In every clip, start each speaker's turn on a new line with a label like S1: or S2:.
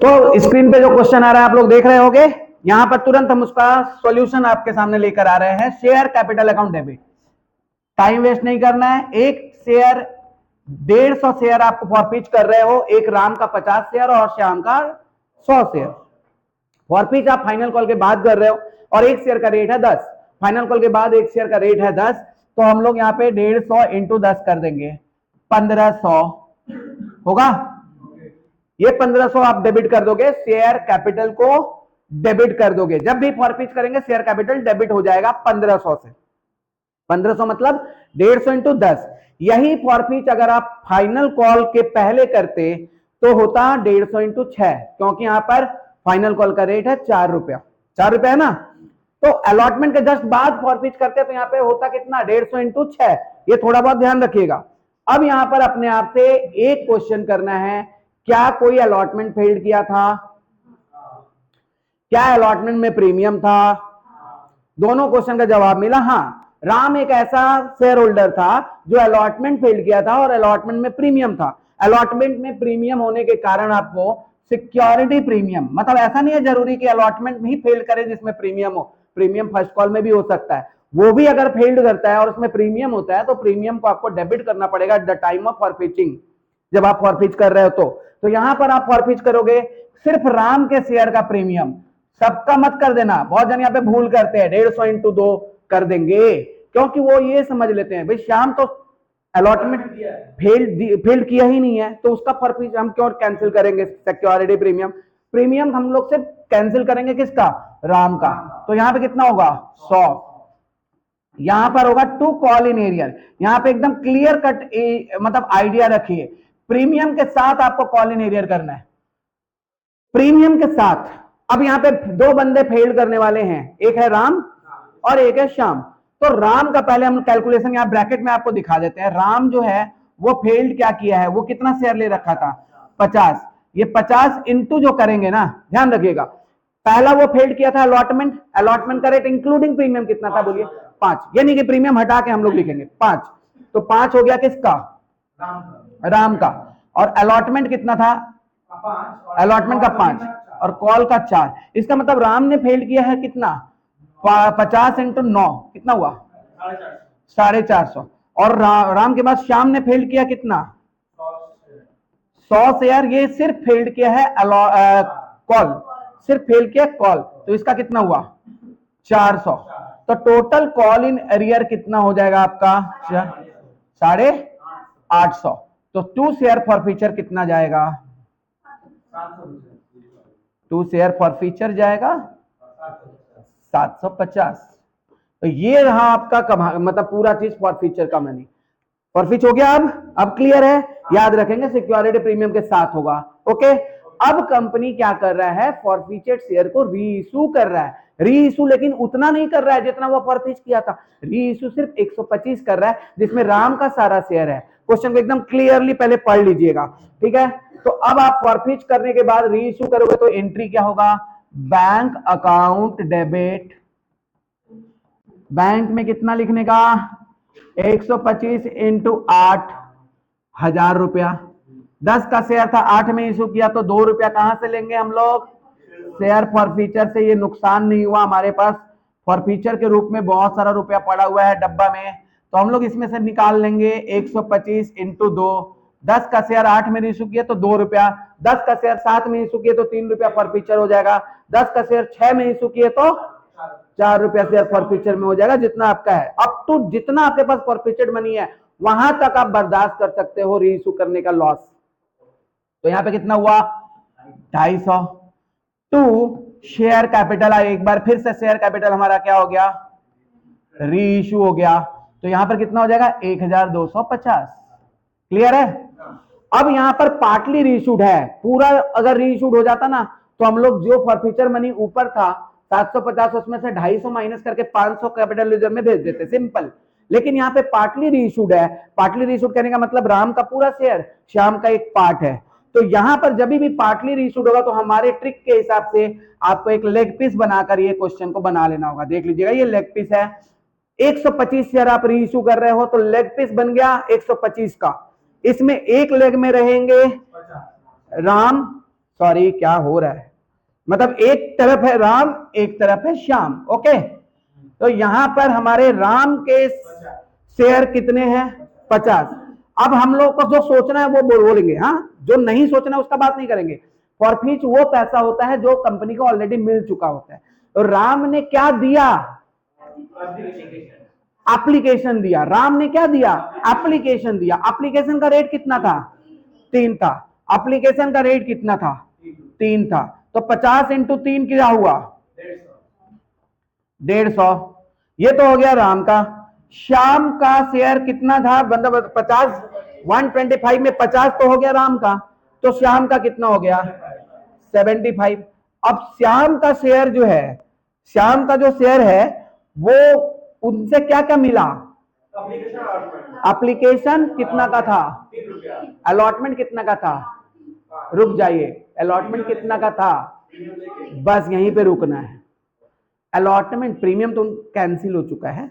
S1: तो स्क्रीन पे जो क्वेश्चन आ रहा है आप लोग देख रहे होंगे, यहां पर तुरंत हम उसका सॉल्यूशन आपके सामने लेकर आ रहे हैं। Share capital account debit, time waste नहीं करना है। एक शेयर 150 शेयर आपको फॉरपीच कर रहे हो, एक राम का 50 शेयर और श्याम का 100 शेयर। फॉरपीच आप फाइनल कॉल के बाद कर रहे हो और एक शेयर का रेट है 10, फाइनल कॉल के बाद एक शेयर का रेट है 10, तो हम लोग यहाँ पे 150 इंटू 10 कर देंगे, 1500 होगा। ये 1500 आप डेबिट कर दोगे, शेयर कैपिटल को डेबिट कर दोगे। जब भी फॉरपीच करेंगे शेयर कैपिटल डेबिट हो जाएगा 1500 से। 1500 मतलब 150 इंटू 10। यही फॉरपीच अगर आप फाइनल कॉल के पहले करते तो होता 150 इंटू 6, क्योंकि यहां पर फाइनल कॉल का रेट है 4 रुपया, 4 रुपया है ना। तो अलॉटमेंट के जस्ट बाद फॉरपीच करते तो यहां पे होता कितना, 150 इंटू 6। ये थोड़ा बहुत ध्यान रखिएगा। अब यहां पर अपने आप से एक क्वेश्चन करना है, क्या कोई अलॉटमेंट फेल्ड किया था? क्या अलॉटमेंट में प्रीमियम था? दोनों क्वेश्चन का जवाब मिला हाँ। राम एक ऐसा शेयर होल्डर था जो अलॉटमेंट फेल्ड किया था और अलॉटमेंट में प्रीमियम था। अलॉटमेंट में प्रीमियम होने के कारण आपको सिक्योरिटी प्रीमियम, मतलब ऐसा नहीं है जरूरी कि अलॉटमेंट ही फेल करे जिसमें प्रीमियम हो, प्रीमियम फर्स्ट कॉल में भी हो सकता है। वो भी अगर फेल्ड करता है और उसमें प्रीमियम होता है तो प्रीमियम को आपको डेबिट करना पड़ेगा एट द टाइम ऑफ फॉरफीचिंग, जब आप फॉरफीच कर रहे हो तो यहां पर आप फॉरफीच करोगे सिर्फ राम के शेयर का प्रीमियम, सबका मत कर देना। बहुत जन यहाँ पे भूल करते हैं, 150 इंटू 2 कर देंगे, क्योंकि वो ये समझ लेते हैं भाई श्याम तो अलॉटमेंट फेल्ड किया ही नहीं है तो उसका फॉरफीच हम क्यों कैंसिल करेंगे। सिक्योरिटी प्रीमियम, प्रीमियम हम लोग सिर्फ कैंसिल करेंगे किसका, राम का। तो यहाँ पे कितना होगा 100, यहां पर होगा टू कॉल इन एरियर। यहां पे एकदम क्लियर कट मतलब आइडिया रखिए, प्रीमियम के साथ आपको कॉल इन एरियर करना है, प्रीमियम के साथ। अब यहां पे दो बंदे फेल करने वाले हैं, एक है राम और एक है श्याम। तो राम का पहले हम कैलकुलेशन यहां ब्रैकेट में आपको दिखा देते हैं। राम जो है वो फेल्ड क्या किया है, वो कितना शेयर ले रखा था 50। ये 50 इंटू जो करेंगे ना, ध्यान रखिएगा, पहला वो फेल्ड किया था अलॉटमेंट, अलॉटमेंट का रेट इंक्लूडिंग प्रीमियम कितना था बोलिए 5, यानी कि प्रीमियम हटा के हम लोग लिखेंगे 5। तो 5 हो गया किसका, राम का। और अलॉटमेंट कितना था, अलॉटमेंट का 5 और कॉल का 4। इसका मतलब राम ने फेल्ड किया है कितना, 50 इंटू 9 कितना हुआ 450। और राम के बाद श्याम ने फेल्ड किया कितना 100 शेयर। ये सिर्फ फेल्ड किया है कॉल, सिर्फ फेल किया कॉल, तो इसका कितना हुआ 400। तो टोटल कॉल इन एरियर कितना हो जाएगा आपका 850। तो 2 शेयर फॉर फीचर कितना जाएगा, 2 शेयर फॉर फीचर जाएगा 750। तो ये रहा आपका मतलब पूरा चीज फॉर फीचर का मनी। फॉरफीच हो गया। अब क्लियर है, याद रखेंगे सिक्योरिटी प्रीमियम के साथ होगा। ओके, अब कंपनी क्या कर रहा है, फॉरफीचेड शेयर को री इशू कर रहा है। री इशू लेकिन उतना नहीं कर रहा है जितना वो फॉरफीच किया था, री इशू सिर्फ 125 कर रहा है जिसमें राम का सारा शेयर है। क्वेश्चन को एकदम क्लियरली पहले पढ़ लीजिएगा, ठीक है। तो अब आप फॉरफीच करने के बाद री इशू करोगे तो एंट्री क्या होगा, बैंक अकाउंट डेबिट, बैंक में कितना लिखने का 125 इंटू 8, 1000 रुपया। 10 का शेयर था, 8 में इशू किया तो 2 रुपया कहां से लेंगे हम लोग, शेयर फॉरफीचर से। ये नुकसान नहीं हुआ हमारे पास, फॉरफीचर के रूप में बहुत सारा रुपया पड़ा हुआ है डब्बा में, तो हम लोग इसमें से निकाल लेंगे 125 इंटू 2। 10 का शेयर 8 में इशू किया तो 2 रुपया, 10 का शेयर 7 में इशू किए तो 3 रुपया फॉरफीचर हो जाएगा, 10 का शेयर 6 में इशू किए तो 4 रुपया शेयर फॉरफीचर में हो जाएगा, जितना आपका है। अप टू जितना आपके पास फॉरफीचर मनी है वहां तक आप बर्दाश्त कर सकते हो री इशू करने का लॉस। तो यहां पे कितना हुआ 250। टू शेयर कैपिटल, एक बार फिर से शेयर कैपिटल हमारा क्या हो गया, री इशू हो गया, तो यहां पर कितना हो जाएगा 1250। क्लियर है। अब यहां पर पार्टली रीइशूड है, पूरा अगर रीइशूड हो जाता ना तो हम लोग जो फॉरफीचर मनी ऊपर था 750, उसमें से 250 माइनस करके 500 कैपिटल रिजर्व में भेज देते, सिंपल। लेकिन यहाँ पे पार्टली रीइशूड है, पार्टली रीइशूड करने का मतलब राम का पूरा शेयर, श्याम का एक पार्ट है। तो यहां पर जब भी पार्टली रीइशूड होगा तो हमारे ट्रिक के हिसाब से आपको एक लेग पीस बनाकर ये क्वेश्चन को बना लेना होगा। देख लीजिएगा ये लेग पीस है, 125 शेयर आप रीइशू कर रहे हो तो लेग पीस बन गया 125 का। इसमें एक लेग में रहेंगे राम सॉरी क्या हो रहा है, मतलब एक तरफ है राम एक तरफ है श्याम। ओके, तो यहां पर हमारे राम के शेयर कितने हैं? 50। अब हम लोग को जो सोचना है वो बोलेंगे, हाँ, जो नहीं सोचना है उसका बात नहीं करेंगे। फॉरफीच वो पैसा होता है जो कंपनी को ऑलरेडी मिल चुका होता है। तो राम ने क्या दिया? एप्लीकेशन दिया। राम ने क्या दिया? एप्लीकेशन दिया। एप्लीकेशन का रेट कितना था? 3 था। एप्लीकेशन का रेट कितना था? 3 था। तो 50 इंटू 3 क्या हुआ? 150। ये तो हो गया राम का। श्याम का शेयर कितना था? मतलब 50, 125 में 50 तो हो गया राम का, तो श्याम का कितना हो गया? 75। अब श्याम का शेयर जो है, श्याम का जो शेयर है वो उनसे क्या क्या मिला? एप्लीकेशन कितना का था? अलॉटमेंट कितना का था? रुक जाइए, अलॉटमेंट कितना का था? बस यहीं पे रुकना है। अलॉटमेंट, प्रीमियम तो कैंसिल हो चुका है,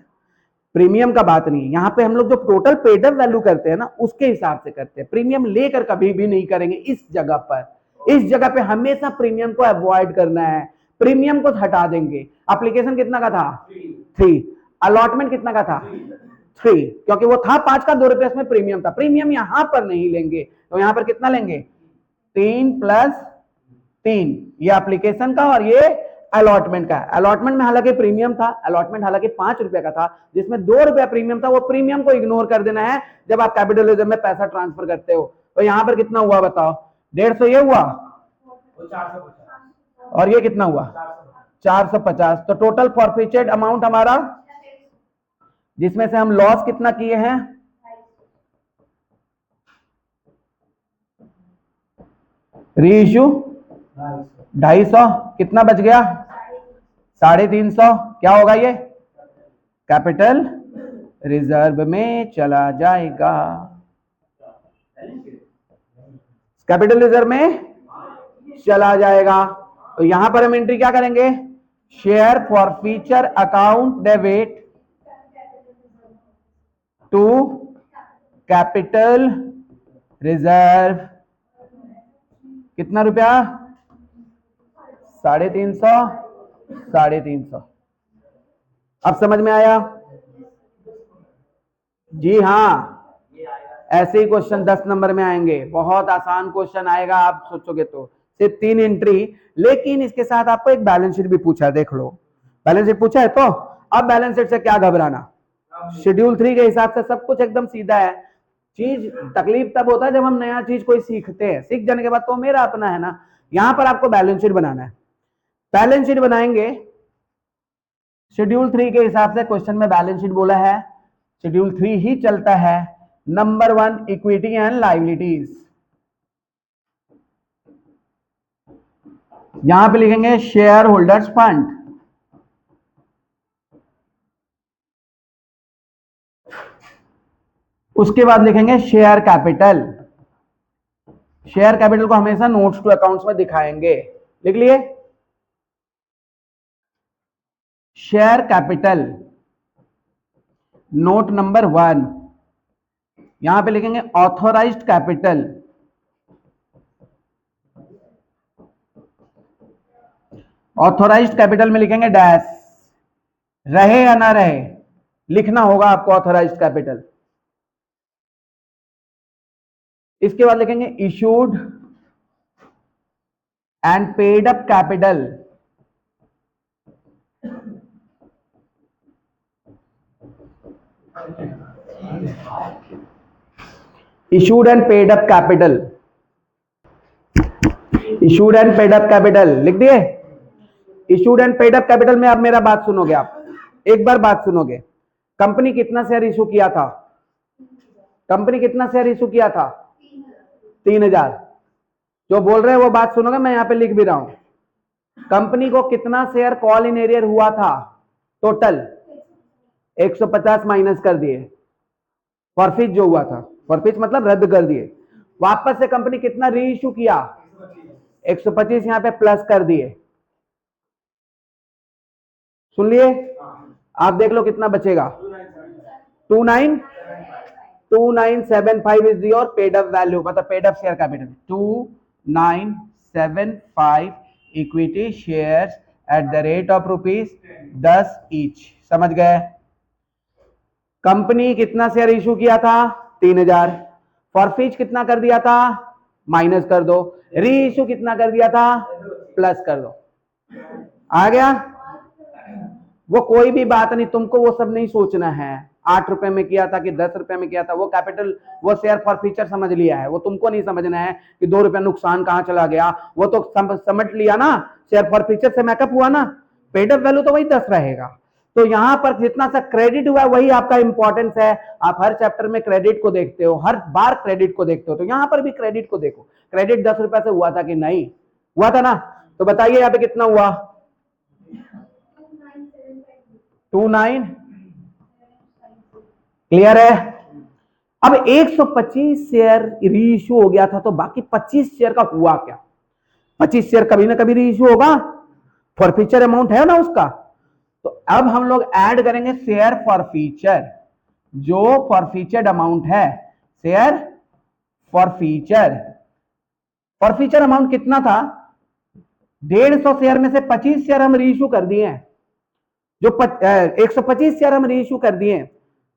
S1: प्रीमियम का बात नहीं है। यहाँ पे हम लोग जो टोटल पेड अप वैल्यू करते हैं ना उसके हिसाब से करते हैं, प्रीमियम लेकर कभी भी नहीं करेंगे इस जगह पर। इस जगह पे हमेशा प्रीमियम को अवॉइड करना है, प्रीमियम को हटा देंगे। एप्लीकेशन कितना का था? 3। अलॉटमेंट कितना का था? 3, क्योंकि वो था 5 का, 2 रुपए इसमें प्रीमियम था। प्रीमियम यहां पर नहीं लेंगे, तो यहां पर कितना लेंगे? 3 प्लस 3, ये एप्लीकेशन का और ये अलॉटमेंट का। अलॉटमेंट में हालांकि प्रीमियम था, अलॉटमेंट हालांकि 5 रुपए का था, जिसमें 2 रुपया प्रीमियम था। वो प्रीमियम को इग्नोर कर देना है जब आप कैपिटलिज्म में पैसा ट्रांसफर करते हो। तो यहां पर कितना हुआ बताओ? 150 ये हुआ, और ये कितना हुआ? 450। तो टोटल फॉरफीचर्ड अमाउंट हमारा, जिसमें से हम लॉस कितना किए हैं? रीइश्यू 250। कितना बच गया? 350। क्या होगा ये? कैपिटल रिजर्व में चला जाएगा। कैपिटल रिजर्व में चला जाएगा। तो यहां पर हम एंट्री क्या करेंगे? Share forfeiture account debit to capital reserve. कितना रुपया? 350, 350। अब समझ में आया? जी हाँ, ऐसे ही क्वेश्चन 10 नंबर में आएंगे, बहुत आसान क्वेश्चन आएगा आप सोचोगे तो। सिर्फ 3 एंट्री, लेकिन इसके साथ आपको एक बैलेंस शीट भी पूछा है, देख लो। बैलेंस शीट पूछा है तो अब बैलेंस शीट से क्या घबराना, शेड्यूल 3 के हिसाब से सब कुछ एकदम सीधा है। चीज तकलीफ तब होता है जब हम नया चीज कोई सीखते हैं, सीख जाने के बाद तो मेरा अपना है ना। यहां पर आपको बैलेंस शीट बनाना है। बैलेंस शीट बनाएंगे शेड्यूल 3 के हिसाब से। क्वेश्चन में बैलेंस शीट बोला है, शेड्यूल 3 ही चलता है। Number 1 equity and liabilities. यहां पे लिखेंगे शेयर होल्डर्स फंड। उसके बाद लिखेंगे शेयर कैपिटल। शेयर कैपिटल को हमेशा नोट्स टू अकाउंट्स में दिखाएंगे, लिख लिए। शेयर कैपिटल नोट नंबर 1, यहां पे लिखेंगे ऑथोराइज्ड कैपिटल। ऑथोराइज्ड कैपिटल में लिखेंगे डैश, रहे या ना रहे लिखना होगा आपको ऑथोराइज्ड कैपिटल। इसके बाद लिखेंगे issued and paid up capital. Issued and paid up capital, issued and paid up capital लिख दिए। Issued and paid up capital में अब मेरा बात सुनोगे आप, एक बार बात सुनोगे। कंपनी कितना शेयर इशू किया था? कंपनी कितना शेयर इशू किया था? 3000। जो बोल रहे हैं वो बात सुनोगे, मैं यहां पे लिख भी रहा हूं। कंपनी को कितना शेयर कॉल इन एरियर हुआ था? टोटल 150 माइनस कर दिए, फॉरफीट जो हुआ था, फॉरफीट मतलब रद्द कर दिए। वापस से कंपनी कितना री इशू किया? 125 यहां पे प्लस कर दिए। सुन लिए? आप देख लो कितना बचेगा। 2975 is your paid up value, मतलब paid up share capital 2975। 75 equity shares at the rate of ₹10 each. समझ गए? कंपनी कितना शेयर इशू किया था? 3000। फॉरफिच कितना कर दिया था? माइनस कर दो। री इशू कितना कर दिया था? प्लस कर दो। आ गया? वो कोई भी बात नहीं, तुमको वो सब नहीं सोचना है। 8 रुपए में किया था कि 10 रुपए में किया था, वो कैपिटल, वो शेयर फॉरफीचर समझ लिया है। वो तुमको नहीं समझना है कि 2 रुपया नुकसान कहां चला गया। वो तो समझ लिया ना, शेयर फॉरफीचर से मैकअप हुआ ना, पेड अप वैल्यू तो वही 10 रहेगा। तो यहां पर जितना सा क्रेडिट हुआ वही आपका इंपॉर्टेंस है। आप हर चैप्टर में क्रेडिट को देखते हो, हर बार क्रेडिट को देखते हो, तो यहां पर भी क्रेडिट को देखो। क्रेडिट 10 रुपए से हुआ था कि नहीं हुआ था ना? तो बताइए यहाँ पे कितना हुआ? 29। क्लियर है? अब 125 शेयर री इश्यू हो गया था, तो बाकी 25 शेयर का हुआ क्या? 25 शेयर कभी ना कभी री इश्यू होगा, फॉरफीचर अमाउंट है ना उसका। तो अब हम लोग ऐड करेंगे शेयर फॉरफीचर, जो फॉरफीचर अमाउंट है, शेयर फॉरफीचर। फॉरफीचर अमाउंट कितना था? 150 शेयर में से 25 शेयर हम री इश्यू कर दिए हैं, जो 125 शेयर हम री इश्यू कर दिए,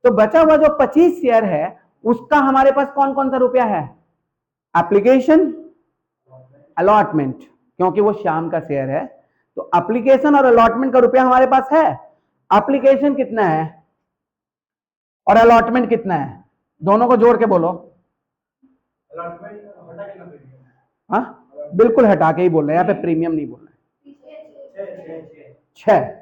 S1: तो बचा हुआ जो 25 शेयर है उसका हमारे पास कौन कौन सा रुपया है? एप्लीकेशन, अलॉटमेंट, क्योंकि वो शाम का शेयर है, तो एप्लीकेशन और अलॉटमेंट का रुपया हमारे पास है। एप्लीकेशन कितना है और अलॉटमेंट कितना है? दोनों को जोड़ के बोलो। हाँ, बिल्कुल हटा के ही बोल रहे हैं, यहाँ पे प्रीमियम नहीं बोल रहे। 6।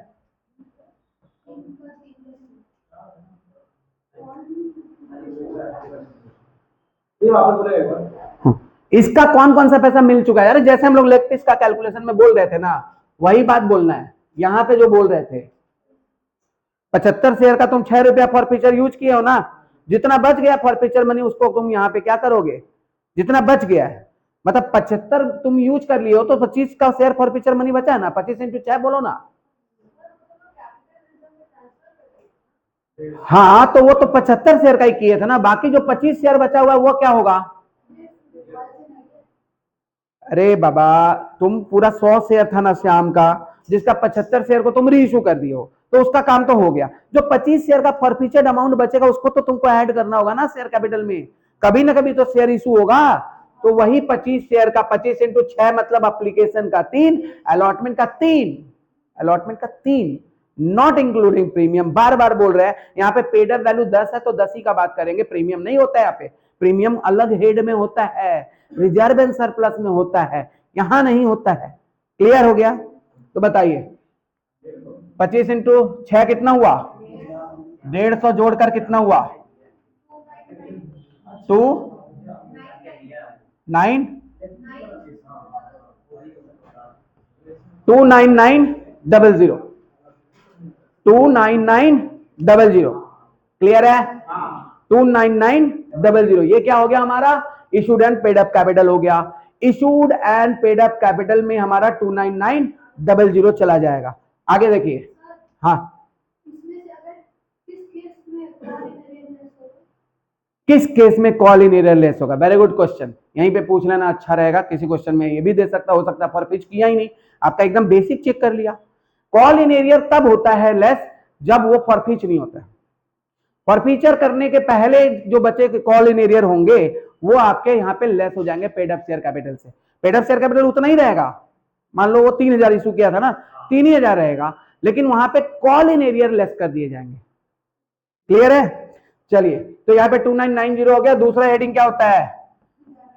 S1: इसका कौन कौन सा पैसा मिल चुका है यार? जैसे हम लोग लेग पीस का कैलकुलेशन में बोल रहे थे ना, वही बात बोलना है। यहां पे जो बोल रहे थे 75 शेयर का तुम 6 रुपया फॉरफीचर यूज किए हो ना, जितना बच गया फॉरफीचर मनी उसको तुम यहाँ पे क्या करोगे? जितना बच गया है, मतलब 75 तुम यूज कर लिए हो, तो 25 का शेयर फॉरफीचर मनी बचा है ना, 25 इंटू 6 बोलो ना। हाँ, तो वो तो 75 शेयर का ही किए थे ना, बाकी जो 25 शेयर बचा हुआ है वो क्या होगा? अरे बाबा, तुम पूरा 100 शेयर था ना श्याम का, जिसका 75 शेयर को तुम री इशू कर दिए हो, तो उसका काम तो हो गया। जो 25 शेयर का फॉरफीचर अमाउंट बचेगा उसको तो तुमको ऐड करना होगा ना शेयर कैपिटल में, कभी ना कभी तो शेयर इशू होगा। तो वही 25 शेयर का 25 इंटू 6 मतलब एप्लीकेशन का 3, अलॉटमेंट का 3, अलॉटमेंट का 3, नॉट इंक्लूडिंग प्रीमियम। बार बार बोल रहे हैं, यहाँ पे पेड अप वैल्यू 10 है तो 10 ही का बात करेंगे, प्रीमियम नहीं होता है यहाँ पे। प्रीमियम अलग हेड में होता है, रिजर्व एंड सरप्लस में होता है, यहां नहीं होता है। क्लियर हो गया? तो बताइए 25 इंटू 6 कितना हुआ? 150 जोड़कर कितना हुआ? 29900, 29900। क्लियर है? 29900, ये क्या हो गया हमारा? Issued and paid up capital हो गया। Issued and paid up capital में हमारा 29900 चला जाएगा। आगे देखिए। हाँ, किस केस में कॉल इन एरर लेस होगा? वेरी गुड क्वेश्चन, यहीं पे पूछ लेना अच्छा रहेगा। किसी क्वेश्चन में ये भी दे सकता, हो सकता है फॉरफीच किया ही नहीं, आपका एकदम बेसिक चेक कर लिया। कॉल इन एरियर तब होता है लेस जब वो फॉरफीच नहीं होता है। फॉरफीचर करने के पहले जो बचे कॉल इन एरियर होंगे वो आपके यहाँ पे लेस हो जाएंगे पेड अप शेयर कैपिटल से। पेड अप शेयर कैपिटल उतना ही रहेगा, मान लो वो 3000 इशू किया था ना, 3000 रहेगा, लेकिन वहां पे कॉल इन एरियर लेस कर दिए जाएंगे। क्लियर है? चलिए, तो यहाँ पे 2990 हो गया। दूसरा हेडिंग क्या होता है?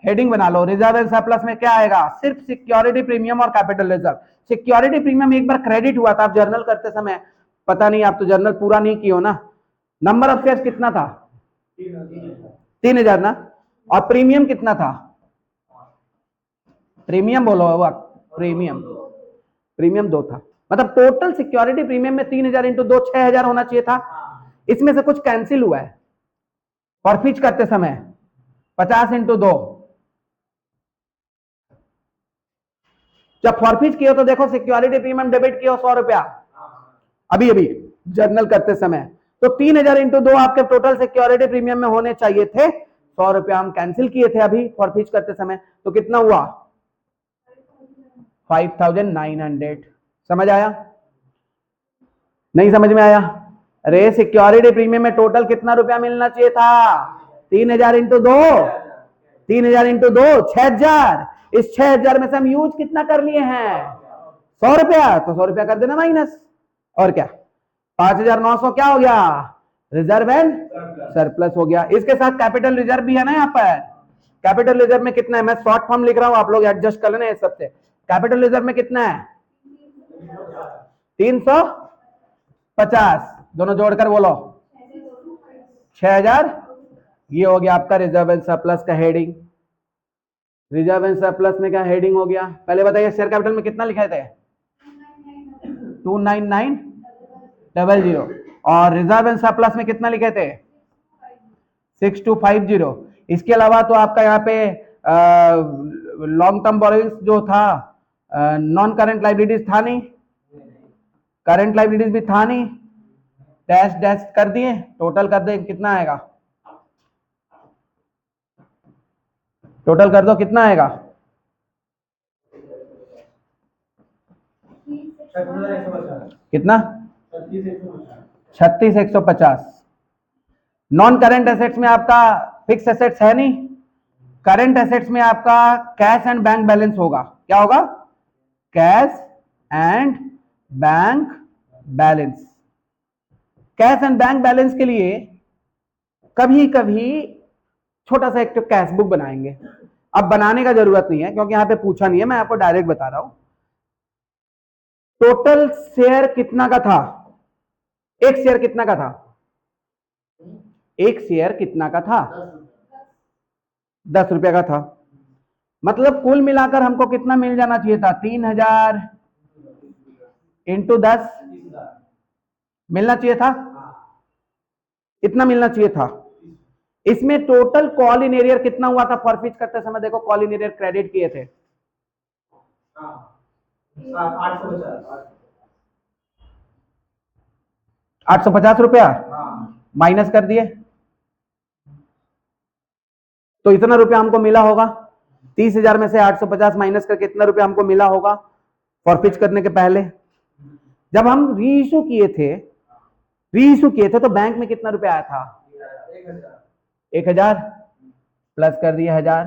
S1: हेडिंग बना लो, रिजर्व एंड सरप्लस में क्या आएगा? सिर्फ सिक्योरिटी प्रीमियम और कैपिटल रिजर्व। सिक्योरिटी प्रीमियम एक बार क्रेडिट हुआ था, आप जर्नल करते समय, पता नहीं आप तो जर्नल पूरा नहीं किए हो ना। नंबर ऑफ शेयर्स कितना था? 3000 ना। और प्रीमियम कितना था? प्रीमियम बोलो, प्रीमियम, प्रीमियम 2 था। मतलब टोटल सिक्योरिटी प्रीमियम में 3000 इंटू 2 6000 होना चाहिए था। इसमें से कुछ कैंसिल हुआ है फॉरफीच करते समय, 50 इंटू 2। जब फॉरफीच किया तो देखो सिक्योरिटी प्रीमियम डेबिट किया 100 रुपया अभी अभी जर्नल करते समय, तो 3000 इंटू 2 आपके टोटल सिक्योरिटी प्रीमियम में होने चाहिए थे। 100 रुपया हम कैंसिल किए थे अभी फॉरफीच करते समय, तो कितना हुआ? 5900। समझ आया? नहीं समझ में आया? अरे सिक्योरिटी प्रीमियम में टोटल कितना रुपया मिलना चाहिए था? 3000 इंटू 2, 3000 इंटू 2 6000। इस 6000 में से हम यूज कितना कर लिए हैं? 100 रुपया। तो 100 रुपया कर देना माइनस, और क्या? 5900 क्या हो गया? रिजर्व एंड सरप्लस हो गया। इसके साथ कैपिटल रिजर्व भी है ना यहाँ पर। कैपिटल रिजर्व में कितना है? मैं शॉर्ट फॉर्म लिख रहा हूं, आप लोग एडजस्ट कर लेना। इस सबसे कैपिटल रिजर्व में कितना है? 350। दोनों जोड़कर बोलो 6000। ये हो गया आपका रिजर्व एंड सरप्लस का हेडिंग। रिजर्व एंड सरप्लस में क्या हेडिंग हो गया? पहले बताइए, शेयर कैपिटल में कितना लिखे थे? 29900। और रिजर्व एंड सरप्लस में कितना लिखे थे? 6250। इसके अलावा तो आपका यहाँ पे लॉन्ग टर्म बोरोइंग्स जो था, नॉन करंट लाइबिलिटीज था नहीं, करंट लाइबिलिटीज भी था नहीं। डैश डैश कर दिए, टोटल कर दे, कितना आएगा? टोटल कर दो, कितना आएगा? कितना? 36,150। नॉन करंट एसेट्स में आपका फिक्स एसेट्स है नहीं। करंट एसेट्स में आपका कैश एंड बैंक बैलेंस होगा। क्या होगा? Cash and bank balance. Cash and bank balance के लिए कभी कभी छोटा सा एक कैश बुक बनाएंगे। अब बनाने का जरूरत नहीं है क्योंकि यहां पे पूछा नहीं है, मैं आपको डायरेक्ट बता रहा हूं। टोटल शेयर कितना का था? एक शेयर कितना का था? एक शेयर कितना का था? 10 रुपए का था। मतलब कुल मिलाकर हमको कितना मिल जाना चाहिए था? 3000 इंटू 10 मिलना चाहिए था। इतना मिलना चाहिए था। इसमें टोटल कॉल इन एरियर कितना हुआ था? फॉरफिट करते समय देखो, कॉल इन एरियर क्रेडिट किए थे 850 रुपया, माइनस कर दिए तो इतना रुपया हमको मिला होगा। 30,000 में से 850 माइनस करके कितना रुपया हमको मिला होगा फॉरफिट करने के पहले? जब हम रीइश्यू किए थे तो बैंक में कितना रुपया आया था? 1000 प्लस कर दिया 1000।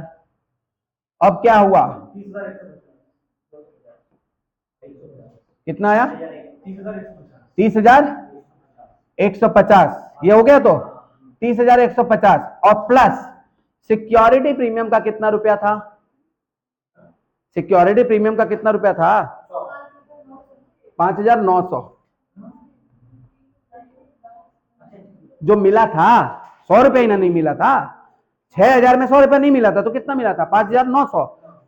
S1: अब क्या हुआ? कितना आया? 30,150। ये हो गया तो 30,150 और प्लस सिक्योरिटी प्रीमियम का कितना रुपया था? सिक्योरिटी प्रीमियम का कितना रुपया था? 5,900 जो मिला था। 100 रुपया ही ना नहीं मिला था। 6,000 में 100 रुपया नहीं मिला था तो कितना मिला था? 5,900।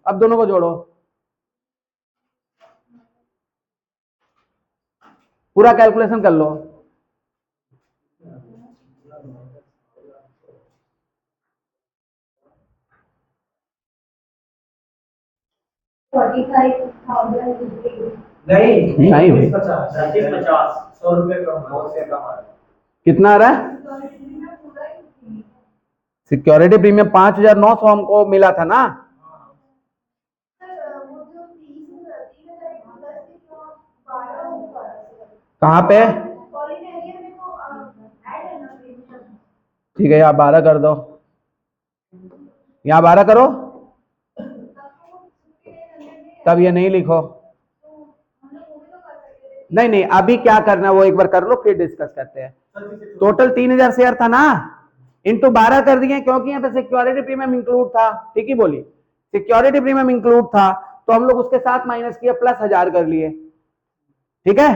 S1: अब दोनों को जोड़ो, पूरा कैलकुलेशन कर लो। नहीं भाई, 100 रुपये कितना आ रहा है? सिक्योरिटी प्रीमियम 5,900 हमको मिला था ना। कहाँ पे? ठीक है, यहाँ 12 कर दो, यहाँ 12 करो, तब ये नहीं लिखो। नहीं नहीं, अभी क्या करना है वो एक बार कर लो, फिर डिस्कस करते हैं। टोटल 3,000 शेयर था ना, इंटू 12 कर दिए क्योंकि यहाँ पे सिक्योरिटी प्रीमियम इंक्लूड था। ठीक ही बोली, सिक्योरिटी प्रीमियम इंक्लूड था तो हम लोग उसके साथ माइनस किया, प्लस 1000 कर लिए। ठीक है,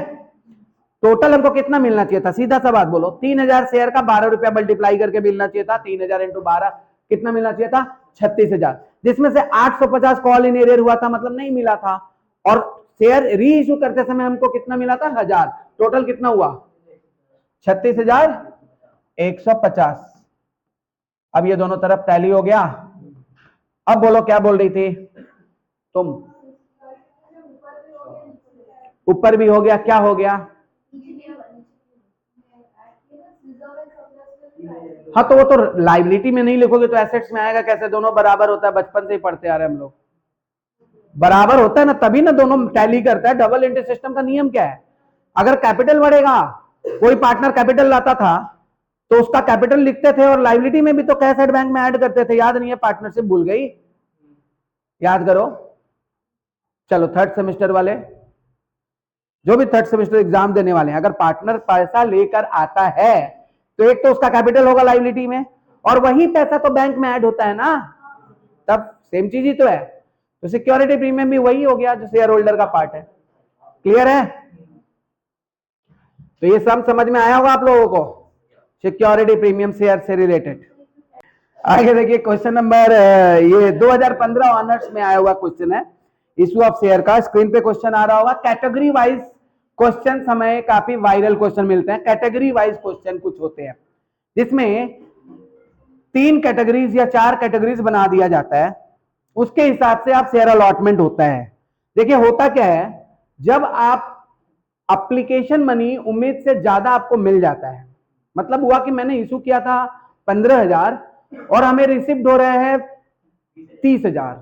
S1: टोटल हमको कितना मिलना चाहिए था? सीधा सा बात बोलो, 3,000 शेयर का 12 रुपया मल्टीप्लाई करके मिलना चाहिए था। 3,000 इंटू 12 कितना मिलना चाहिए था? 36,000, जिसमें से 850 कॉल इन एरियर हुआ था, मतलब नहीं मिला था। और शेयर री इश्यू करते समय हमको कितना मिला था? 1000। टोटल कितना हुआ? 36,150। अब ये दोनों तरफ टैली हो गया। अब बोलो क्या बोल रही थी तुम? ऊपर भी हो गया, क्या हो गया? हाँ तो वो तो लाइबिलिटी में नहीं लिखोगे तो एसेट्स में आएगा कैसे? दोनों बराबर होता है, बचपन से ही पढ़ते आ रहे हम लोग। बराबर होता है ना, तभी ना दोनों टैली करता है। डबल एंट्री सिस्टम का नियम क्या है, अगर कैपिटल बढ़ेगा, कोई पार्टनर कैपिटल लाता था तो उसका कैपिटल लिखते थे और लाइबिलिटी में भी तो कैश एट बैंक में ऐड करते थे। याद नहीं है, पार्टनरशिप भूल गई, याद करो। चलो थर्ड सेमेस्टर वाले, जो भी थर्ड सेमेस्टर एग्जाम देने वाले हैं, अगर पार्टनर पैसा लेकर आता है तो एक तो उसका कैपिटल होगा लाइबिलिटी में, और वही पैसा तो बैंक में ऐड होता है ना, तब सेम चीज ही तो है। तो सिक्योरिटी प्रीमियम भी वही हो गया जो शेयर होल्डर का पार्ट है। क्लियर है? तो ये सब समझ में आया होगा आप लोगों को, सिक्योरिटी प्रीमियम शेयर से रिलेटेड। आगे देखिए क्वेश्चन नंबर, ये 2015 ऑनर्स में आया हुआ क्वेश्चन है, इशू ऑफ शेयर का। स्क्रीन पे क्वेश्चन आ रहा होगा। कैटेगरी वाइज क्वेश्चन हमें काफी वायरल क्वेश्चन मिलते हैं। कैटेगरी वाइज क्वेश्चन कुछ होते हैं जिसमें 3 कैटेगरीज या 4 कैटेगरीज बना दिया जाता है, उसके हिसाब से आप शेयर अलॉटमेंट होता है। देखिए होता क्या है, जब आप एप्लीकेशन मनी उम्मीद से ज्यादा आपको मिल जाता है, मतलब हुआ कि मैंने इशू किया था 15,000 और हमें रिसिप्ट हो रहे हैं 30,000,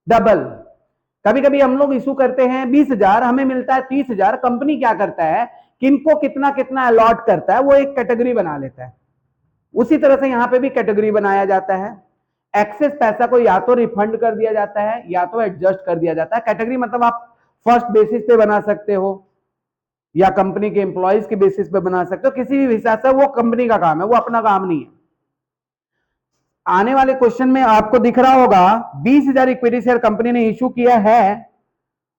S1: डबल। कभी कभी हम लोग इशू करते हैं 20,000, हमें मिलता है 30,000। कंपनी क्या करता है, किनको कितना कितना अलॉट करता है वो एक कैटेगरी बना लेता है। उसी तरह से यहां पे भी कैटेगरी बनाया जाता है। एक्सेस पैसा को या तो रिफंड कर दिया जाता है या तो एडजस्ट कर दिया जाता है। कैटेगरी मतलब आप फर्स्ट बेसिस पे बना सकते हो या कंपनी के एम्प्लॉइज के बेसिस पे बना सकते हो, किसी भी हिसाब से। वो कंपनी का काम है, वो अपना काम नहीं है। आने वाले क्वेश्चन में आपको दिख रहा होगा 20,000 इक्विटी शेयर कंपनी ने इशू किया है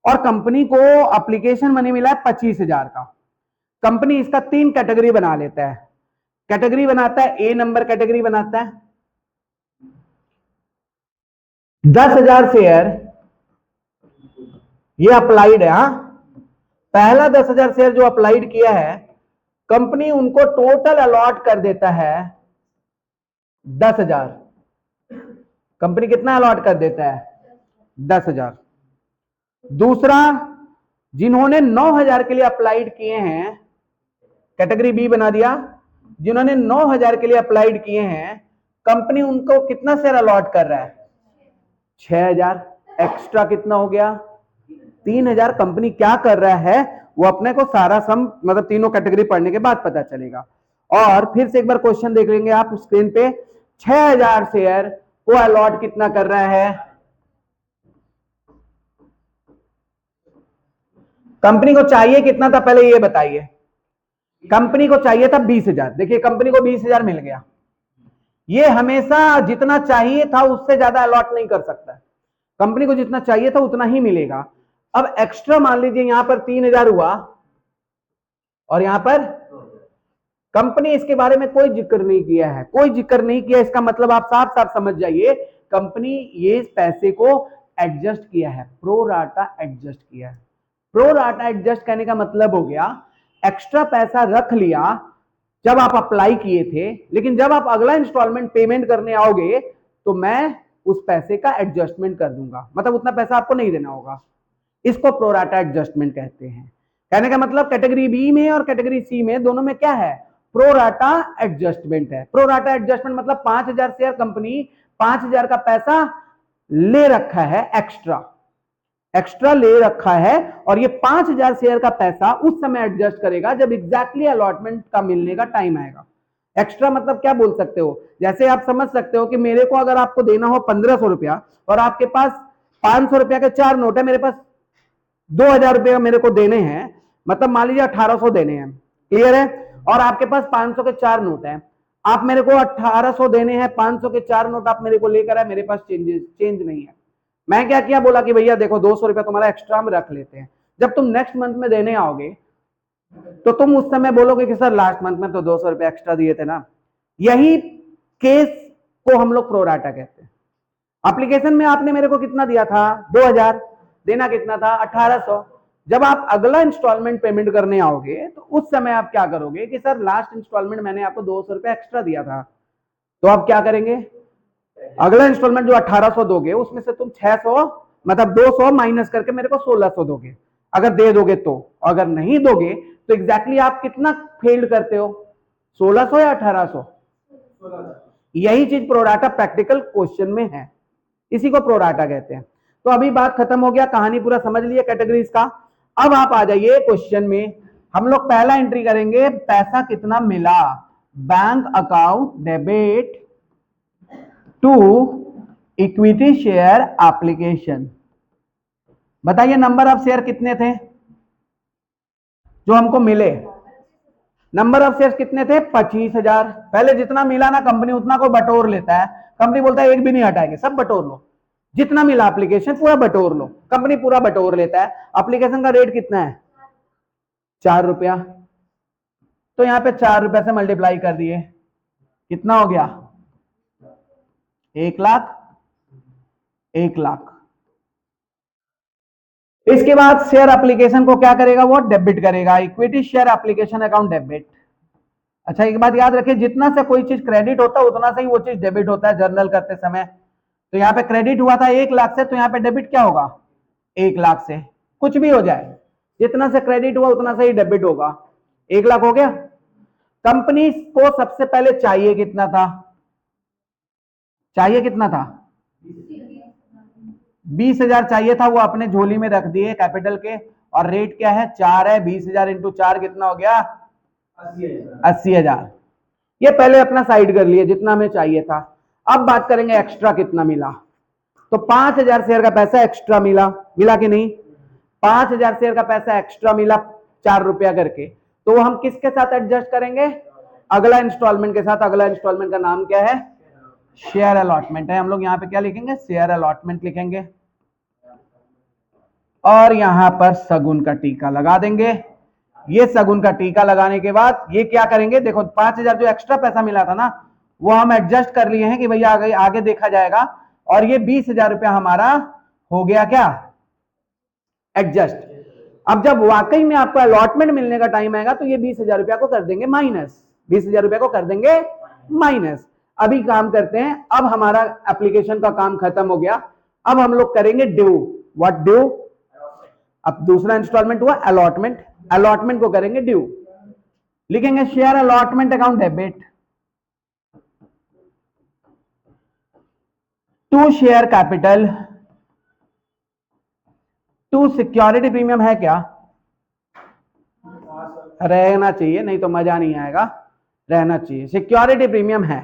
S1: और कंपनी को एप्लीकेशन मनी मिला है 25,000 का। कंपनी इसका 3 कैटेगरी बना लेता है। कैटेगरी बनाता है, ए नंबर कैटेगरी बनाता है, 10,000 शेयर ये अप्लाइड है। हाँ, पहला 10,000 शेयर जो अप्लाइड किया है, कंपनी उनको टोटल अलॉट कर देता है 10,000। कंपनी कितना अलॉट कर देता है? 10,000। दूसरा, जिन्होंने 9,000 के लिए अप्लाइड किए हैं, कैटेगरी बी बना दिया, जिन्होंने 9,000 के लिए अप्लाइड किए हैं, कंपनी उनको कितना शेयर अलॉट कर रहा है? 6,000। एक्स्ट्रा कितना हो गया? 3,000। कंपनी क्या कर रहा है वो अपने को सारा सम, मतलब तीनों कैटेगरी पढ़ने के बाद पता चलेगा। और फिर से एक बार क्वेश्चन देख लेंगे आप स्क्रीन पे। 6,000 शेयर को अलॉट कितना कर रहा है? कंपनी को चाहिए कितना था पहले ये बताइए। कंपनी को चाहिए था 20,000। देखिए कंपनी को 20,000 मिल गया। ये हमेशा जितना चाहिए था उससे ज्यादा अलॉट नहीं कर सकता। कंपनी को जितना चाहिए था उतना ही मिलेगा। अब एक्स्ट्रा मान लीजिए यहां पर 3,000 हुआ और यहां पर कंपनी इसके बारे में कोई जिक्र नहीं किया है, कोई जिक्र नहीं किया। इसका मतलब आप साफ साफ समझ जाइए, कंपनी ये पैसे को एडजस्ट किया है, प्रो राटा एडजस्ट किया है। प्रो राटा एडजस्ट करने का मतलब हो गया, एक्स्ट्रा पैसा रख लिया जब आप अप्लाई किए थे, लेकिन जब आप अगला इंस्टॉलमेंट पेमेंट करने आओगे तो मैं उस पैसे का एडजस्टमेंट कर दूंगा, मतलब उतना पैसा आपको नहीं देना होगा। इसको प्रो राटा एडजस्टमेंट कहते हैं। कहने का मतलब कैटेगरी बी में और कैटेगरी सी में दोनों में क्या है? प्रो राटा एडजस्टमेंट है। प्रो राटा एडजस्टमेंट मतलब 5,000 शेयर कंपनी 5,000 का पैसा ले रखा है, एक्स्ट्रा ले रखा है, और ये 5,000 शेयर का पैसा उस समय एडजस्ट करेगा जब एग्जैक्टली अलॉटमेंट का मिलने का टाइम आएगा। एक्स्ट्रा मतलब क्या बोल सकते हो, जैसे आप समझ सकते हो कि मेरे को अगर आपको देना हो 1,500 रुपया और आपके पास 500 रुपया के 4 नोट है, मेरे पास 2,000 रुपया मेरे को देने हैं, मतलब मान लीजिए 1,800 देने हैं। क्लियर है? और आपके पास 500 के 4 नोट हैं, आप मेरे को 1,800 देने हैं, 500 के 4 नोट आप मेरे को लेकर आए, मेरे पास चेंज नहीं है। मैं क्या किया, बोला कि भैया देखो 200 रुपया तुम्हारा एक्स्ट्रा हम रख लेते हैं, जब तुम नेक्स्ट मंथ में देने आओगे तो तुम उस समय बोलोगे कि सर लास्ट मंथ में तो 200 रुपया एक्स्ट्रा दिए थे ना। यही केस को हम लोग प्रोराटा कहते हैं। एप्लीकेशन में आपने मेरे को कितना दिया था? 2,000। देना कितना था? 1,800। जब आप अगला इंस्टॉलमेंट पेमेंट करने आओगे तो उस समय आप क्या करोगे कि सर लास्ट इंस्टॉलमेंट मैंने आपको 200 रुपया एक्स्ट्रा दिया था, तो आप क्या करेंगे, अगला इंस्टॉलमेंट जो 1,800 दोगे उसमें से तुम 600 मतलब 200 माइनस करके मेरे को 1,600 दोगे, अगर दे दोगे तो। अगर नहीं दोगे तो एग्जैक्टली आप कितना फेल्ड करते हो, 1,600 या 1,800? यही चीज प्रोराटा प्रैक्टिकल क्वेश्चन में है, इसी को प्रोराटा कहते हैं। तो अभी बात खत्म हो गया, कहानी पूरा समझ लिए कैटेगरीज का। अब आप आ जाइए क्वेश्चन में, हम लोग पहला एंट्री करेंगे पैसा कितना मिला, bank account debit to equity share application. बताइए नंबर ऑफ शेयर कितने थे जो हमको मिले, नंबर ऑफ शेयर कितने थे 25,000। पहले जितना मिला ना कंपनी उतना को बटोर लेता है, कंपनी बोलता है एक भी नहीं हटाएंगे, सब बटोर लो, जितना मिला एप्लीकेशन पूरा बटोर लो, कंपनी पूरा बटोर लेता है। एप्लीकेशन का रेट कितना है 4 रुपया, तो यहां पे 4 रुपया से मल्टीप्लाई कर दिए, कितना हो गया 1 लाख, 1 लाख। इसके बाद शेयर एप्लीकेशन को क्या करेगा, वो डेबिट करेगा, equity share application account debit. अच्छा एक बात याद रखिए, जितना से कोई चीज क्रेडिट होता है उतना से ही वो चीज डेबिट होता है जर्नल करते समय। तो यहाँ पे क्रेडिट हुआ था 1 लाख से, तो यहाँ पे डेबिट क्या होगा 1 लाख से, कुछ भी हो जाए जितना से क्रेडिट हुआ उतना से ही डेबिट होगा। 1 लाख हो गया। कंपनी को सबसे पहले चाहिए कितना था, चाहिए कितना था 20,000 चाहिए था, वो अपने झोली में रख दिए कैपिटल के, और रेट क्या है 4 है, 20,000 इंटू 4 कितना हो गया 80,000। ये पहले अपना साइड कर लिए जितना हमें चाहिए था। अब बात करेंगे एक्स्ट्रा कितना मिला, तो 5,000 शेयर का पैसा एक्स्ट्रा मिला, मिला कि नहीं, 5,000 शेयर का पैसा एक्स्ट्रा मिला 4 रुपया करके, तो वो हम किसके साथ एडजस्ट करेंगे, अगला इंस्टॉलमेंट के साथ। अगला इंस्टॉलमेंट का नाम क्या है, शेयर अलॉटमेंट है। हम लोग यहाँ पे क्या लिखेंगे, शेयर अलॉटमेंट लिखेंगे, और यहां पर शगुन का टीका लगा देंगे। ये शगुन का टीका लगाने के बाद ये क्या करेंगे, देखो 5,000 जो एक्स्ट्रा पैसा मिला था ना वो हम एडजस्ट कर लिए हैं कि भैया आगे देखा जाएगा, और ये 20,000 रुपया हमारा हो गया क्या एडजस्ट। अब जब वाकई में आपको अलॉटमेंट मिलने का टाइम आएगा तो ये 20,000 रुपया को कर देंगे माइनस, 20,000 रुपया को कर देंगे माइनस। अभी काम करते हैं, अब हमारा एप्लीकेशन का काम खत्म हो गया, अब हम लोग करेंगे ड्यू। व्हाट ड्यू, अब दूसरा इंस्टॉलमेंट हुआ अलॉटमेंट, अलॉटमेंट को करेंगे ड्यू, लिखेंगे share allotment account debit to share capital to security premium. है क्या, रहना चाहिए, नहीं तो मजा नहीं आएगा, रहना चाहिए, सिक्योरिटी प्रीमियम है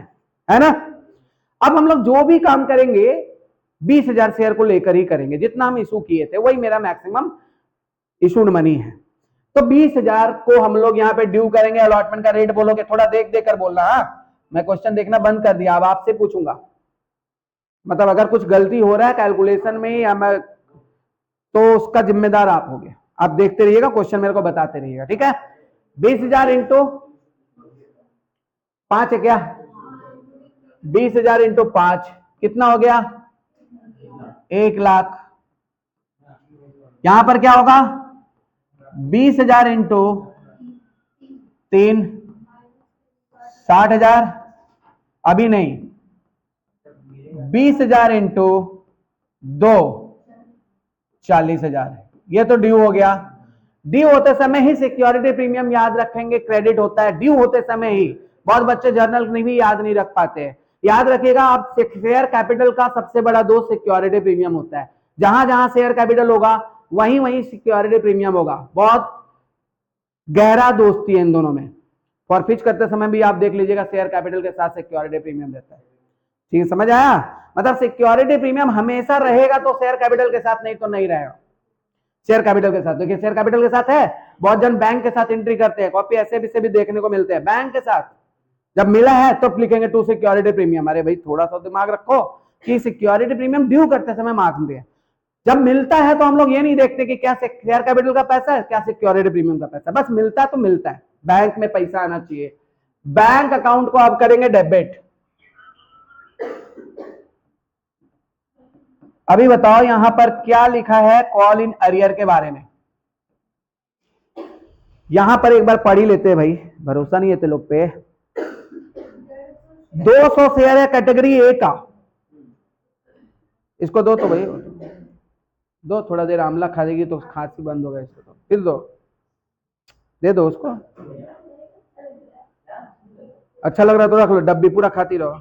S1: ना। अब हम लोग जो भी काम करेंगे 20,000 शेयर को लेकर ही करेंगे, जितना हम इशू किए थे वही मेरा मैक्सिमम इशूड मनी है। तो 20,000 को हम लोग यहाँ पे ड्यू करेंगे, अलॉटमेंट का रेट बोलोगे, थोड़ा देख देख कर बोलना। मैं क्वेश्चन देखना बंद कर दिया, अब आपसे पूछूंगा, मतलब अगर कुछ गलती हो रहा है कैलकुलेशन में या मैं, तो उसका जिम्मेदार आप होगे। आप देखते रहिएगा, क्वेश्चन मेरे को बताते रहिएगा, ठीक है। 20,000 इंटू 5 है क्या, 20,000 इंटू 5 कितना हो गया 1 लाख। यहां पर क्या होगा 20,000 इंटू 3 60,000, अभी नहीं 20,000 इंटू 2 40,000, ये तो ड्यू हो गया। ड्यू होते समय ही सिक्योरिटी प्रीमियम याद रखेंगे, क्रेडिट होता है ड्यू होते समय ही। बहुत बच्चे जर्नल में भी याद नहीं रख पाते हैं, याद रखिएगा आप, शेयर कैपिटल का सबसे बड़ा दोस्त सिक्योरिटी प्रीमियम होता है। जहां जहां शेयर कैपिटल होगा वहीं वहीं सिक्योरिटी प्रीमियम होगा, बहुत गहरा दोस्ती है इन दोनों में। फॉरफिच करते समय भी आप देख लीजिएगा शेयर कैपिटल के साथ सिक्योरिटी प्रीमियम रहता है, ठीक है, समझ आया। मतलब सिक्योरिटी प्रीमियम हमेशा रहेगा तो शेयर कैपिटल के साथ, नहीं तो नहीं रहेगा। शेयर कैपिटल के साथ, देखिए शेयर कैपिटल के साथ है, बहुत जन बैंक के साथ एंट्री करते हैं, कॉपी ऐसे भी से भी देखने को मिलते हैं। बैंक के साथ जब मिला है तो लिखेंगे टू सिक्योरिटी प्रीमियम। अरे भाई थोड़ा सा दिमाग रखो कि सिक्योरिटी प्रीमियम ड्यू करते समय मार्क दिए, जब मिलता है तो हम लोग ये नहीं देखते कि क्या शेयर कैपिटल का पैसा है क्या सिक्योरिटी प्रीमियम का पैसा, बस मिलता है तो मिलता है। बैंक में पैसा आना चाहिए। बैंक अकाउंट को आप करेंगे डेबिट। अभी बताओ यहां पर क्या लिखा है कॉल इन अरियर के बारे में, यहां पर एक बार पढ़ ही लेते हैं भाई, भरोसा नहीं है ते लोग पे। 200 शेयर है कैटेगरी ए का, इसको दो तो भाई दो, थोड़ा देर आंवला खा देगी तो खांसी बंद होगा, इसको तो फिर दो, दे दो उसको, अच्छा लग रहा है तो रख लो, डब्बी पूरा खाती रहो,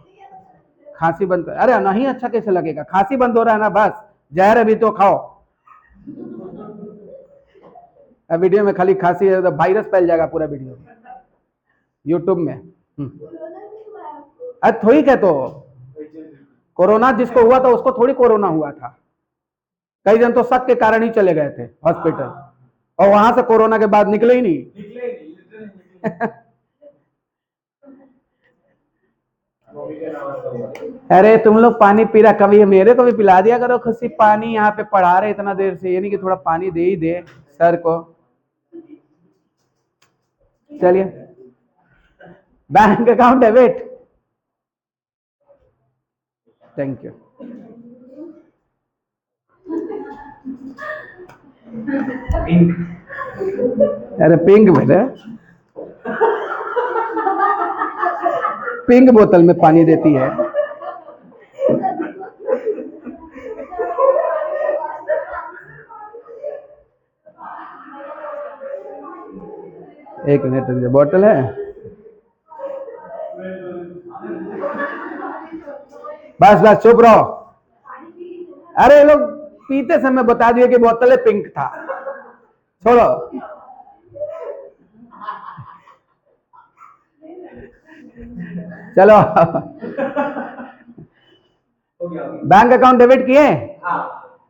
S1: खांसी बंद कर। अरे नहीं अच्छा कैसे लगेगा, खांसी बंद हो रहा है ना, बस जहर अभी तो खाओ। अब वीडियो में खाली खांसी है तो वायरस फैल जाएगा पूरा वीडियो यूट्यूब में। अरे थोड़ी क्या, तो कोरोना जिसको हुआ था उसको थोड़ी कोरोना हुआ था। कई जन तो शक के कारण ही चले गए थे हॉस्पिटल और वहां से कोरोना के बाद निकले ही नहीं। अरे तुम लोग पानी पी रहा, कभी मेरे को भी पिला दिया करो खुशी पानी। यहाँ पे पढ़ा रहे इतना देर से, ये नहीं कि थोड़ा पानी दे ही दे सर को। चलिए, bank account debit, thank you. अरे पिंक बेटा, पिंक बोतल में पानी देती है। एक मिनट, बोतल है, बस बस चुप रहो। अरे ये लोग पीते समय बता दिए कि बोतल पिंक था, छोड़ो। चलो, बैंक अकाउंट डेबिट किए।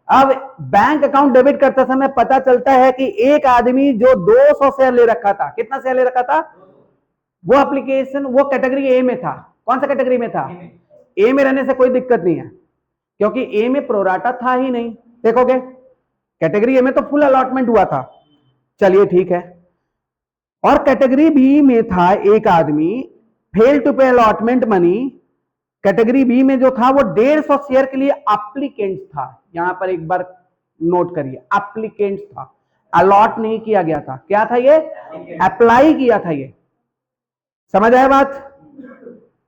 S1: अब बैंक अकाउंट डेबिट करते समय पता चलता है कि एक आदमी जो 200 शेयर ले रखा था, कितना शेयर ले रखा था, वो एप्लीकेशन वो कैटेगरी ए में था। कौन सा कैटेगरी में था? ए में रहने से कोई दिक्कत नहीं है क्योंकि ए में प्रोराटा था ही नहीं। देखोगे कैटेगरी ए में तो फुल अलॉटमेंट हुआ था, चलिए ठीक है। और कैटेगरी बी में था एक आदमी, fail to pay allotment money. Category B में जो था वो 150 शेयर के लिए एप्लीकेंट था। यहां पर एक बार नोट करिए, एप्लीकेंट था, अलॉट नहीं किया गया था। क्या था ये? अप्लाई किया था। ये समझ आया बात?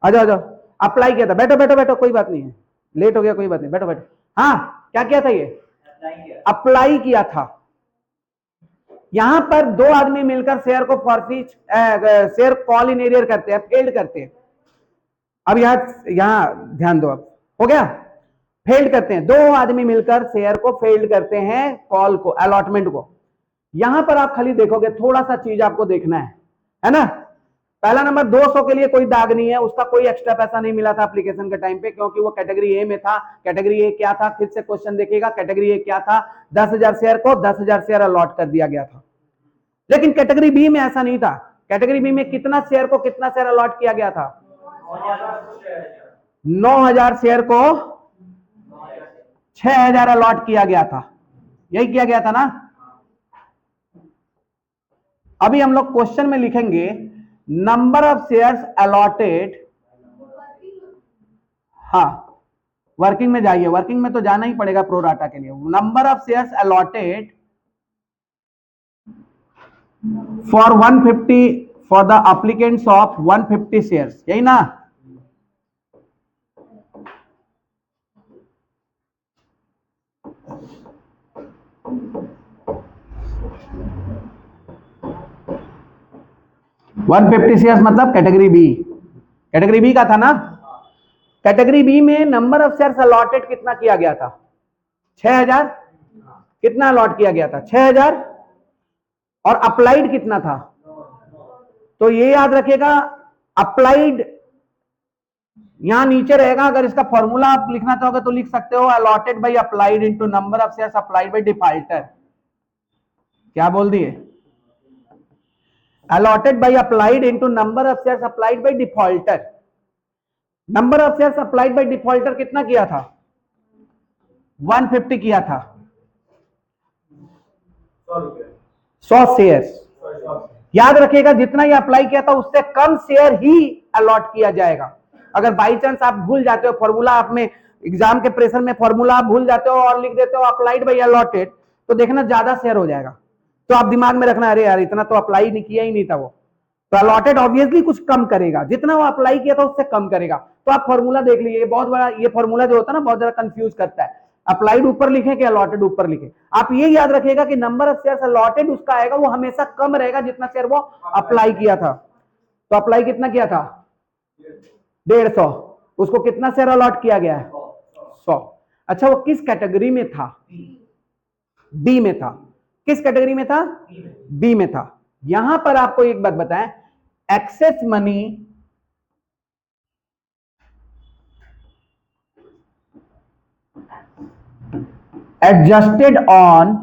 S1: आ जाओ आ जाओ, अप्लाई किया था। बैठो बैठो बैठो, कोई बात नहीं है, लेट हो गया कोई बात नहीं, बैठो बैठो। हाँ, क्या किया था? ये अप्लाई किया था। यहां पर दो आदमी मिलकर शेयर को forfeit, share call in arrear करते हैं, फेल्ड करते हैं। अब यहां ध्यान दो, अब हो गया, फेल्ड करते हैं। दो आदमी मिलकर शेयर को फेल्ड करते हैं, कॉल को, अलॉटमेंट को। यहां पर आप खाली देखोगे, थोड़ा सा चीज आपको देखना है ना। पहला नंबर 200 के लिए कोई दाग नहीं है, उसका कोई एक्स्ट्रा पैसा नहीं मिला था एप्लीकेशन के टाइम पे, क्योंकि वो कैटेगरी ए में था। कैटेगरी ए क्या था? फिर से क्वेश्चन देखिएगा, कैटेगरी ए क्या था? 10,000 शेयर को 10,000 शेयर अलॉट कर दिया गया था। लेकिन कैटेगरी बी में ऐसा नहीं था। कैटेगरी बी में कितना शेयर को कितना शेयर अलॉट किया गया था? 9,000 शेयर को 6,000 अलॉट किया गया था। यही किया गया था ना। अभी हम लोग क्वेश्चन में लिखेंगे नंबर ऑफ शेयर्स अलॉटेड। हाँ, वर्किंग में जाइए, वर्किंग में तो जाना ही पड़ेगा प्रोराटा के लिए। Number of shares allotted for 150 for the applicants of 150 shares, यही ना। वन 150 शेयर्स मतलब कैटेगरी बी, कैटेगरी बी का था ना। कैटेगरी बी में नंबर ऑफ शेयर्स अलॉटेड कितना किया गया था? 6,000। कितना अलॉट किया गया था? 6,000। और अप्लाइड कितना था? तो ये याद रखिएगा, अप्लाइड यहां नीचे रहेगा। अगर इसका फॉर्मूला आप लिखना चाहोगे तो लिख सकते हो, allotted by applied into number of shares applied by defaulter. क्या बोल दिए? allotted by applied into number of shares applied by defaulter। Number of shares applied by defaulter कितना किया था? 150 किया था। 100 शेयर्स। याद रखिएगा, जितना ये अप्लाई किया था उससे कम शेयर ही अलॉट किया जाएगा। अगर बाई चांस आप भूल जाते हो फॉर्मूला, आप में एग्जाम के प्रेशर में फॉर्मूला आप भूल जाते हो और लिख देते हो अप्लाइड बाय अलॉटेड, तो देखना ज्यादा शेयर हो जाएगा। तो आप दिमाग में रखना, अरे यार इतना तो अप्लाई नहीं किया ही नहीं था वो, तो अलॉटेड ऑब्वियसली कुछ कम करेगा, जितना वो अप्लाई किया था उससे कम करेगा। तो आप फॉर्मूला देख लीजिए, बहुत बड़ा ये फॉर्मूला जो होता है ना, बहुत ज्यादा कंफ्यूज करता है। अप्लाइड ऊपर लिखे कि अलॉटेड ऊपर लिखे। आप ये याद रखिएगा कि नंबर ऑफ शेयर्स अलॉटेड उसका आएगा, वो हमेशा कम रहेगा जितना शेयर वो अप्लाई किया था। तो अप्लाई कितना किया था? 150। उसको कितना शेयर अलॉट किया गया है? 100। अच्छा वो किस कैटेगरी में था? डी में था। किस कैटेगरी में था? बी में था। यहां पर आपको एक बात बताएं, excess money adjusted on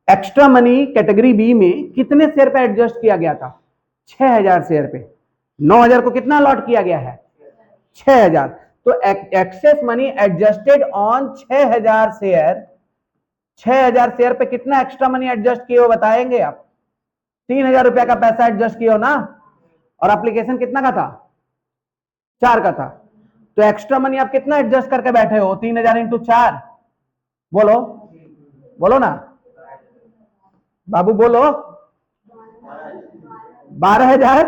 S1: extra money category B में कितने शेयर पे एडजस्ट किया गया था? 6000 शेयर पे। 9000 को कितना अलॉट किया गया है? 6000। तो access money adjusted on 6000 share, 6000 share पे कितना एक्स्ट्रा मनी एडजस्ट किए हो बताएंगे आप? 3000 रुपया का पैसा एडजस्ट किया हो ना, और एप्लीकेशन कितना का था? 4 का था। तो एक्स्ट्रा मनी आप कितना एडजस्ट करके बैठे हो? 3000 इंटू 4, बोलो बोलो ना बाबू, बोलो। 12,000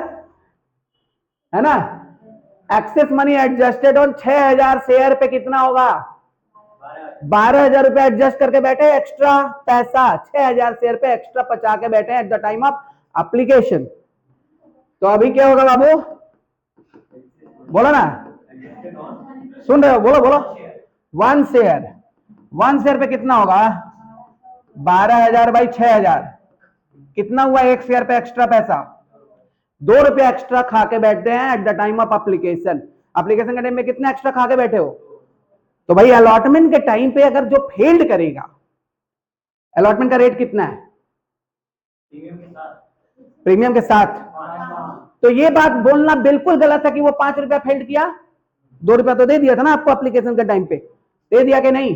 S1: है ना। Access money adjusted on 6000 share पे कितना होगा? 12,000 रुपए एडजस्ट करके बैठे, एक्स्ट्रा पैसा 6000 शेयर पे एक्स्ट्रा बचा के बैठे at the time of application. तो अभी क्या होगा बाबू, बोलो ना, सुन रहे हो? बोलो बोलो। 1 शेयर, 1 शेयर पे कितना होगा? 12,000 बाई 6000, कितना हुआ 1 शेयर पे एक्स्ट्रा पैसा? 2 रुपया एक्स्ट्रा खा के बैठते हैं at the time of application. Application के टाइम में कितना एक्स्ट्रा खा के बैठे हो? तो भाई अलॉटमेंट के टाइम पे अगर जो फेल्ड करेगा, अलॉटमेंट का रेट कितना है? प्रीमियम के साथ। तो ये बात बोलना बिल्कुल गलत है कि वो 5 रुपया फेल्ड किया। 2 रुपया तो दे दिया था ना आपको एप्लीकेशन के टाइम पे, दे दिया कि नहीं?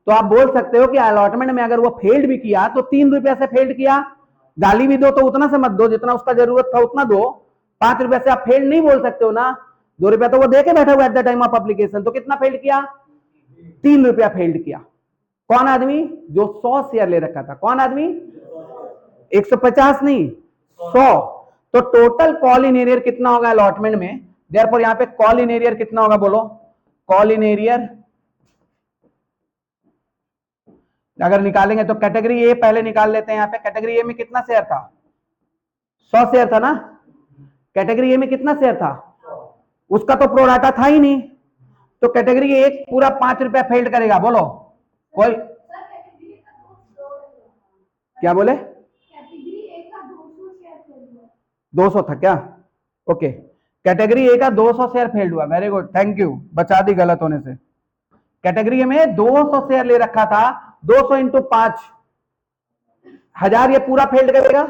S1: तो आप बोल सकते हो कि अलॉटमेंट में अगर वो फेल्ड भी किया तो 3 रुपया से फेल्ड किया। गाली भी दो तो उतना से मत दो जितना उसका जरूरत था उतना दो। 5 रुपया से आप फेल्ड नहीं बोल सकते हो ना। 2 रुपया तो वो दे के बैठा हुआ at the time of application, तो कितना फेल्ड किया? 3 रुपया फेल्ड किया। कौन आदमी? जो 100 शेयर ले रखा था। कौन आदमी? 150 नहीं, 100। तो टोटल कॉल इन एरियर कितना होगा अलॉटमेंट में? देयरफॉर यहां पे कॉल इन एरियर कितना होगा, बोलो? कॉल इन एरियर अगर निकालेंगे तो कैटेगरी ए पहले निकाल लेते हैं। यहां पे कैटेगरी ए में कितना शेयर था? 100 शेयर था ना। कैटेगरी ए में कितना शेयर था? उसका तो प्रोराटा था ही नहीं। तो कैटेगरी ए पूरा 5 रुपया फेल्ड करेगा, बोलो कोई? क्या बोले? 200 था क्या? ओके, कैटेगरी ए का 200 शेयर फेल्ड हुआ। वेरी गुड, थैंक यू, बचा दी गलत होने से। कैटेगरी ए में 200 शेयर ले रखा था, 200 इंटू 5,000 ये पूरा फेल्ड करेगा।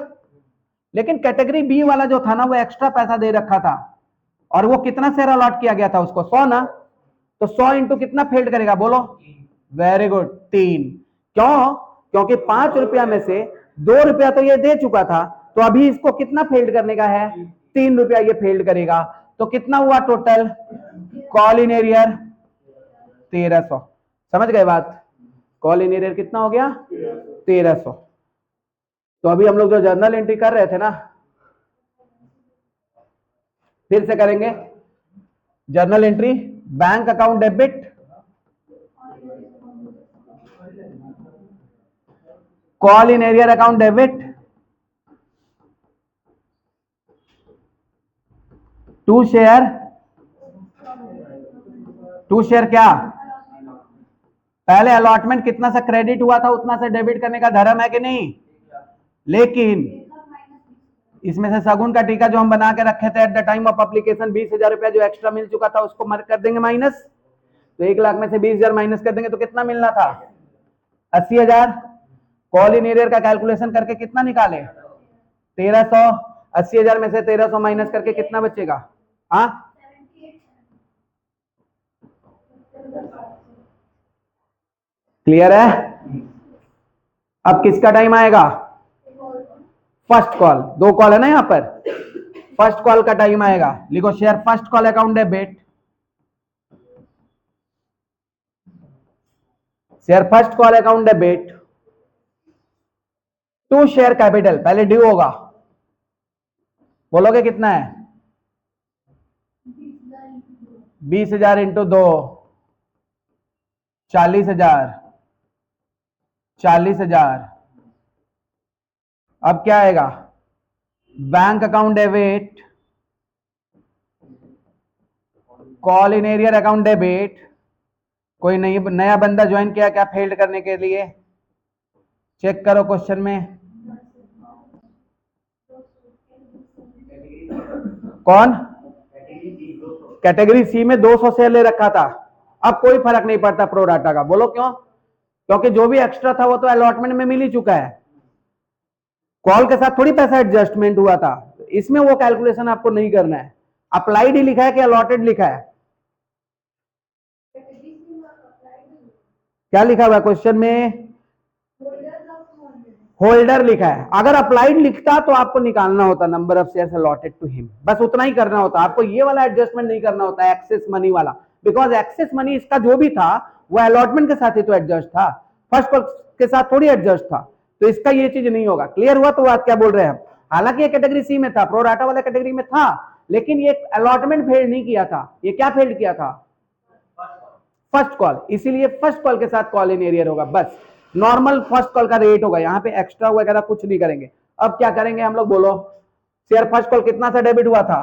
S1: लेकिन कैटेगरी बी वाला जो था ना, वो एक्स्ट्रा पैसा दे रखा था, और वो कितना शेयर अलॉट किया गया था उसको? 100 ना। तो 100 इंटू कितना फेल्ड करेगा, बोलो? Very good, 3। क्यों? क्योंकि 5 रुपया में से 2 रुपया तो ये दे चुका था, तो अभी इसको कितना फेल्ड करने का है? 3 रुपया ये फेल्ड करेगा। तो कितना हुआ टोटल कॉल इन एरियर? 1300। समझ गए बात? कॉल इन एरियर कितना हो गया? 1300। तो अभी हम लोग जो जर्नल एंट्री कर रहे थे ना, फिर से करेंगे। Journal entry, bank account debit, call in arrear account debit, 2 share, 2 share क्या? पहले अलॉटमेंट कितना सा क्रेडिट हुआ था उतना से डेबिट करने का धर्म है कि नहीं? लेकिन इसमें से सगुन का टीका जो हम बना के रखे थे at the time of application, 20,000 रुपया जो एक्स्ट्रा मिल चुका था उसको मर कर देंगे माइनस। तो 1 लाख में से 20,000 माइनस कर देंगे तो कितना मिलना था? 80,000। कॉल इन एरियर का कैलकुलेशन करके कितना निकाले? 1300। 80,000 में से 1300 माइनस करके कितना बचेगा? हाँ, क्लियर है? अब किसका टाइम आएगा? First call. 2 कॉल है ना यहां पर, फर्स्ट कॉल का टाइम आएगा। लिखो share first call account debit, share first call account debit, 2 share capital. पहले ड्यू होगा, बोलोगे कितना है? 20,000 इंटू 2, 40,000, 40,000। अब क्या आएगा? Bank account debit, call in arrear account debit, कोई नया बंदा ज्वाइन किया क्या फेल्ड करने के लिए? चेक करो क्वेश्चन में। कौन? कैटेगरी सी में 200 शेयर ले रखा था। अब कोई फर्क नहीं पड़ता प्रोराटा का, बोलो क्यों? क्योंकि जो भी एक्स्ट्रा था वो तो अलॉटमेंट में मिल ही चुका है। कॉल के साथ थोड़ी पैसा एडजस्टमेंट हुआ था, इसमें वो कैलकुलेशन आपको नहीं करना है। अप्लाइड ही लिखा है कि अलॉटेड लिखा है? क्या लिखा हुआ है क्वेश्चन में? होल्डर लिखा है। अगर अप्लाइड लिखता तो आपको निकालना होता number of shares allotted to him, बस उतना ही करना होता। आपको ये वाला एडजस्टमेंट नहीं करना होता एक्सेस मनी वाला, बिकॉज एक्सेस मनी इसका जो भी था वो अलॉटमेंट के साथ ही तो एडजस्ट था, फर्स्ट कॉल के साथ थोड़ी एडजस्ट था। तो इसका ये चीज नहीं होगा। क्लियर हुआ? तो बात क्या बोल रहे हैं हम? हालांकि ये कैटेगरी सी में था, प्रोराटा वाला कैटेगरी में था, लेकिन ये अलॉटमेंट फेल नहीं किया था। ये क्या फेल किया था? First call. इसीलिए फर्स्ट कॉल के साथ कॉल इन एरियर होगा, बस नॉर्मल फर्स्ट कॉल का रेट होगा, यहाँ पे एक्स्ट्रा वगैरह कुछ नहीं करेंगे। अब क्या करेंगे हम लोग, बोलो? शेयर फर्स्ट कॉल कितना सा डेबिट हुआ था?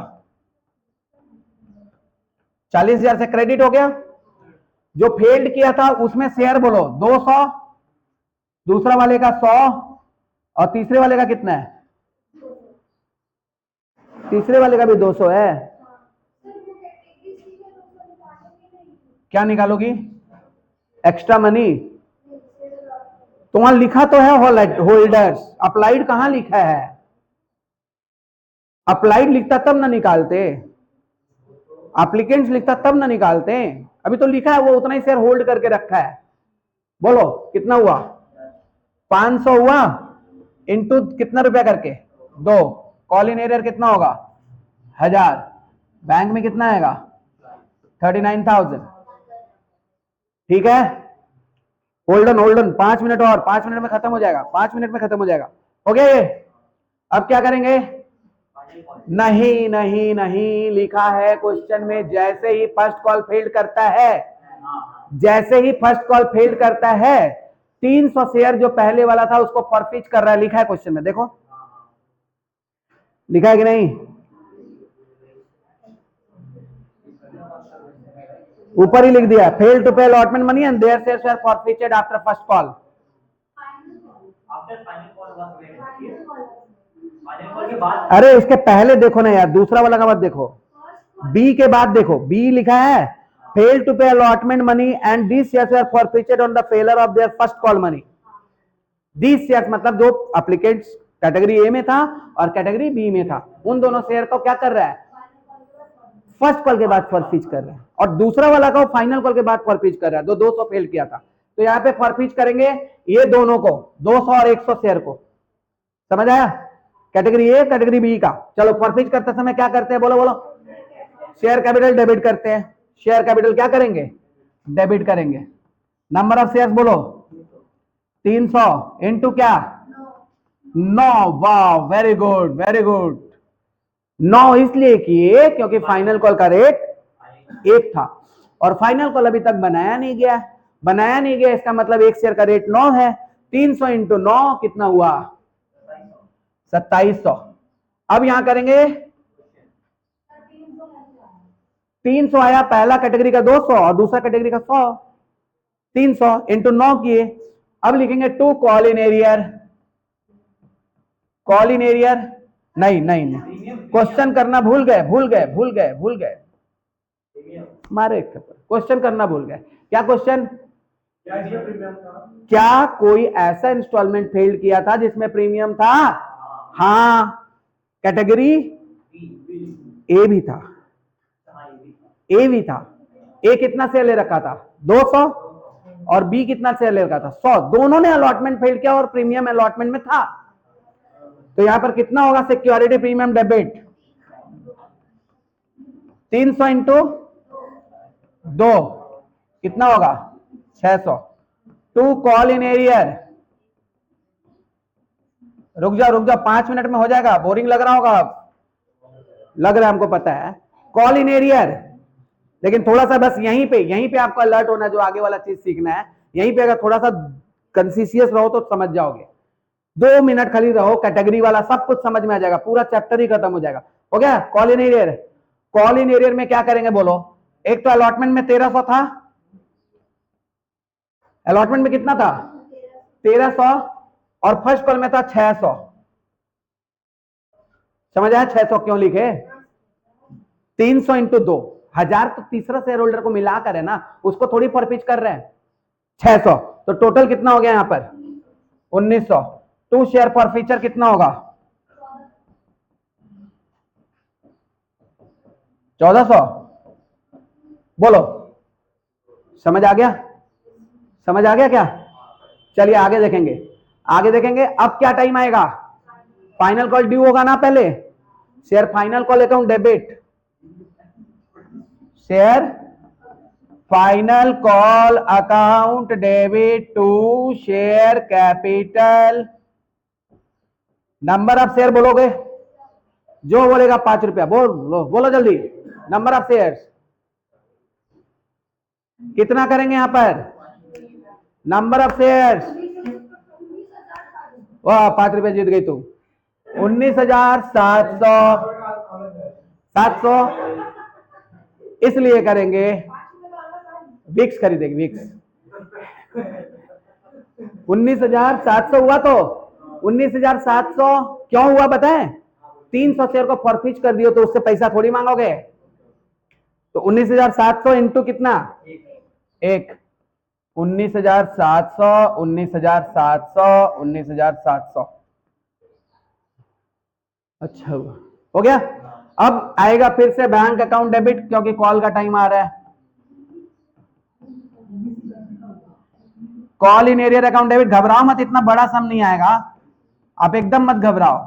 S1: 40,000 से क्रेडिट हो गया। जो फेल्ड किया था उसमें शेयर बोलो 200, दूसरा वाले का 100 और तीसरे वाले का कितना है? तीसरे वाले का भी 200 है। क्या निकालोगी? Extra money. तो वहां लिखा तो है होल्डर्स, अप्लाइड कहां लिखा है? अप्लाइड लिखता तब ना निकालते, एप्लीकेंट्स लिखता तब ना निकालते। अभी तो लिखा है वो उतना ही शेयर होल्ड करके रखा है। बोलो कितना हुआ? 500 हुआ इंटू कितना रुपया करके? 2। कॉल इन एरियर कितना होगा? 1000। बैंक में कितना आएगा? 39,000। ठीक है, होल्डन होल्डन 5 मिनट और, 5 मिनट में खत्म हो जाएगा, 5 मिनट में खत्म हो जाएगा। हो गया ये? अब क्या करेंगे? नहीं नहीं नहीं, लिखा है क्वेश्चन में जैसे ही फर्स्ट कॉल फेल्ड करता है, जैसे ही फर्स्ट कॉल फेल्ड करता है 300 शेयर जो पहले वाला था उसको फॉरफिट कर रहा है। लिखा है क्वेश्चन में, देखो लिखा है कि नहीं? ऊपर ही लिख दिया, fail to pay allotment money and there shares were forfeited after first call. अरे इसके पहले देखो ना यार, दूसरा वाला का मत देखो, बी के बाद देखो। बी लिखा है fail to pay allotment money and these shares were forfeited on the failure of their first call money. These shares मतलब जो एप्लीकेंट्स कैटेगरी ए में था और कैटेगरी बी में था, उन दोनों शेयर को क्या कर रहा है? फर्स्ट कॉल के बाद फॉरफिट कर रहा है, और दूसरा वाला का फाइनल कॉल के बाद फॉरफिट कर रहा है, जो 200 फेल किया था। तो यहाँ पे फॉरफिट करेंगे ये दोनों को, 200 और 100 शेयर को। समझ आया? कैटेगरी ए कैटेगरी बी का। चलो फॉरफिट करते समय क्या करते हैं, बोलो बोलो? शेयर कैपिटल डेबिट करते हैं। शेयर कैपिटल क्या करेंगे? डेबिट करेंगे। नंबर ऑफ शेयर्स बोलो? 300 इंटू क्या? 9। वाह, वेरी गुड वेरी गुड। 9 इसलिए किए क्योंकि फाइनल कॉल का रेट 1 था, और फाइनल कॉल अभी तक बनाया नहीं गया। बनाया नहीं गया इसका मतलब एक शेयर का रेट 9 है। 300 इंटू 9 कितना हुआ? 2700। अब यहां करेंगे 300 आया, पहला कैटेगरी का 200 और दूसरा कैटेगरी का 100। 300 इंटू 9 किए। अब लिखेंगे to call in arrear. Call in arrear नहीं नहीं नहीं, क्वेश्चन करना भूल गए भूल गए भूल गए भूल गए, मारे क्वेश्चन करना भूल गए। क्या क्वेश्चन? क्या कोई ऐसा इंस्टॉलमेंट फेल्ड किया था जिसमें प्रीमियम था? हाँ, कैटेगरी ए भी था, ए भी था। ए कितना शेयर ले रखा था? 200। और बी कितना शेयर ले रखा था? 100। दोनों ने अलॉटमेंट फेल किया और प्रीमियम अलॉटमेंट में था। तो यहां पर कितना होगा सिक्योरिटी प्रीमियम डेबिट? 300 इंटू 2 कितना होगा? 600। To call in arrear. रुक जाओ 5 मिनट में हो जाएगा। बोरिंग लग रहा होगा? लग रहा है, हमको पता है। कॉल इन एरियर, लेकिन थोड़ा सा बस यहीं पे आपको अलर्ट होना, जो आगे वाला चीज सीखना है। यहीं पे अगर थोड़ा सा कंसिशियस रहो तो समझ जाओगे। 2 मिनट खाली रहो, कैटेगरी वाला सब कुछ समझ में आ जाएगा, पूरा चैप्टर ही खत्म हो जाएगा। हो गया? Call in arrear. Call in arrear में क्या करेंगे बोलो? एक तो अलॉटमेंट में 1300 था, अलॉटमेंट में कितना था 1300, और फर्स्ट कॉल में था 600। समझ आया 600 क्यों लिखे? 300 इंटू 2 1000 तो तीसरा शेयर होल्डर को मिलाकर है ना, उसको थोड़ी फॉरफिच कर रहे हैं। 600 तो टोटल कितना हो गया यहां पर 1900। 2 शेयर फॉरफीचर कितना होगा 1400। बोलो समझ आ गया? समझ आ गया क्या? चलिए आगे देखेंगे, आगे देखेंगे। अब क्या टाइम आएगा, फाइनल कॉल ड्यू होगा ना पहले, share final call account debit, share final call account debit to share capital. Number of share बोलोगे, जो बोलेगा 5 रुपया बोलो, बोलो जल्दी। नंबर ऑफ शेयर कितना करेंगे यहां पर, नंबर ऑफ शेयर्स, वाह 5 रुपए जीत गई तू। 19,700, 700 इसलिए करेंगे, विक्स खरीदेंगे विक्स। 19,700 हुआ तो 19,700 क्यों हुआ बताएं? 300 शेयर को फॉरफिच कर दियो तो उससे पैसा थोड़ी मांगोगे। तो 19,700 इंटू कितना एक, 19,700, 19,700, 19,700। अच्छा हुआ, हो गया। अब आएगा फिर से बैंक अकाउंट डेबिट, क्योंकि कॉल का टाइम आ रहा है। Call in arrear account debit, घबराओ मत, इतना बड़ा सम नहीं आएगा, आप एकदम मत घबराओ,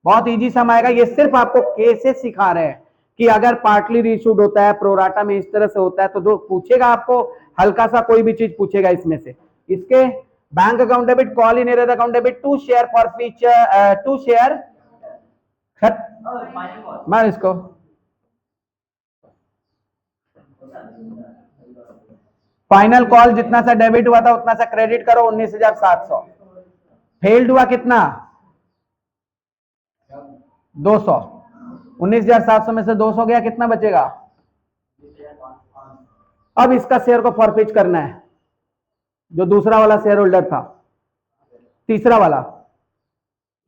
S1: बहुत इजी सम आएगा। ये सिर्फ आपको केसेस सिखा रहे हैं कि अगर पार्टली रीइश्यूड होता है, प्रोराटा में इस तरह से होता है, तो जो पूछेगा आपको हल्का सा कोई भी चीज पूछेगा इसमें से। इसके bank account debit, call in arrear account debit, 2 share forfeiture, 2 share मार इसको, फाइनल कॉल जितना सा डेबिट हुआ था उतना सा क्रेडिट करो, 19,700। फेल्ड हुआ कितना 200, 19,700 में से 200 गया, कितना बचेगा? अब इसका शेयर को फॉरफिच करना है, जो दूसरा वाला शेयर होल्डर था, तीसरा वाला,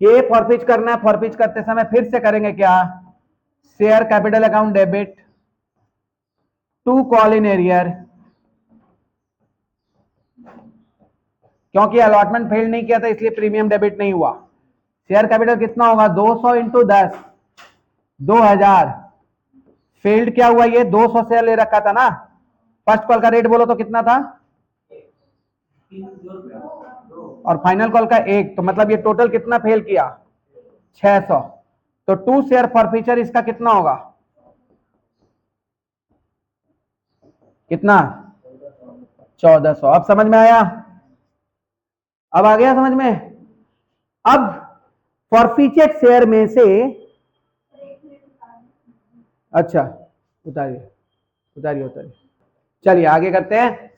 S1: ये फॉरफिच करना है। फॉरफिच करते समय फिर से करेंगे क्या, share capital account debit to call in arrear, क्योंकि अलॉटमेंट फेल नहीं किया था इसलिए प्रीमियम डेबिट नहीं हुआ। शेयर कैपिटल कितना होगा 200 इंटू 10, 2000। फेल्ड क्या हुआ, ये 200 शेयर ले रखा था ना, फर्स्ट कॉल का रेट बोलो तो कितना था, और फाइनल कॉल का 1, तो मतलब ये टोटल कितना फेल किया 600। तो 2 शेयर फॉरफीचर इसका कितना होगा, कितना 1400। अब समझ में आया, अब आ गया समझ में। अब फॉरफीचर शेयर में से, अच्छा उतारिए उतारिए उतारिए, चलिए आगे करते हैं।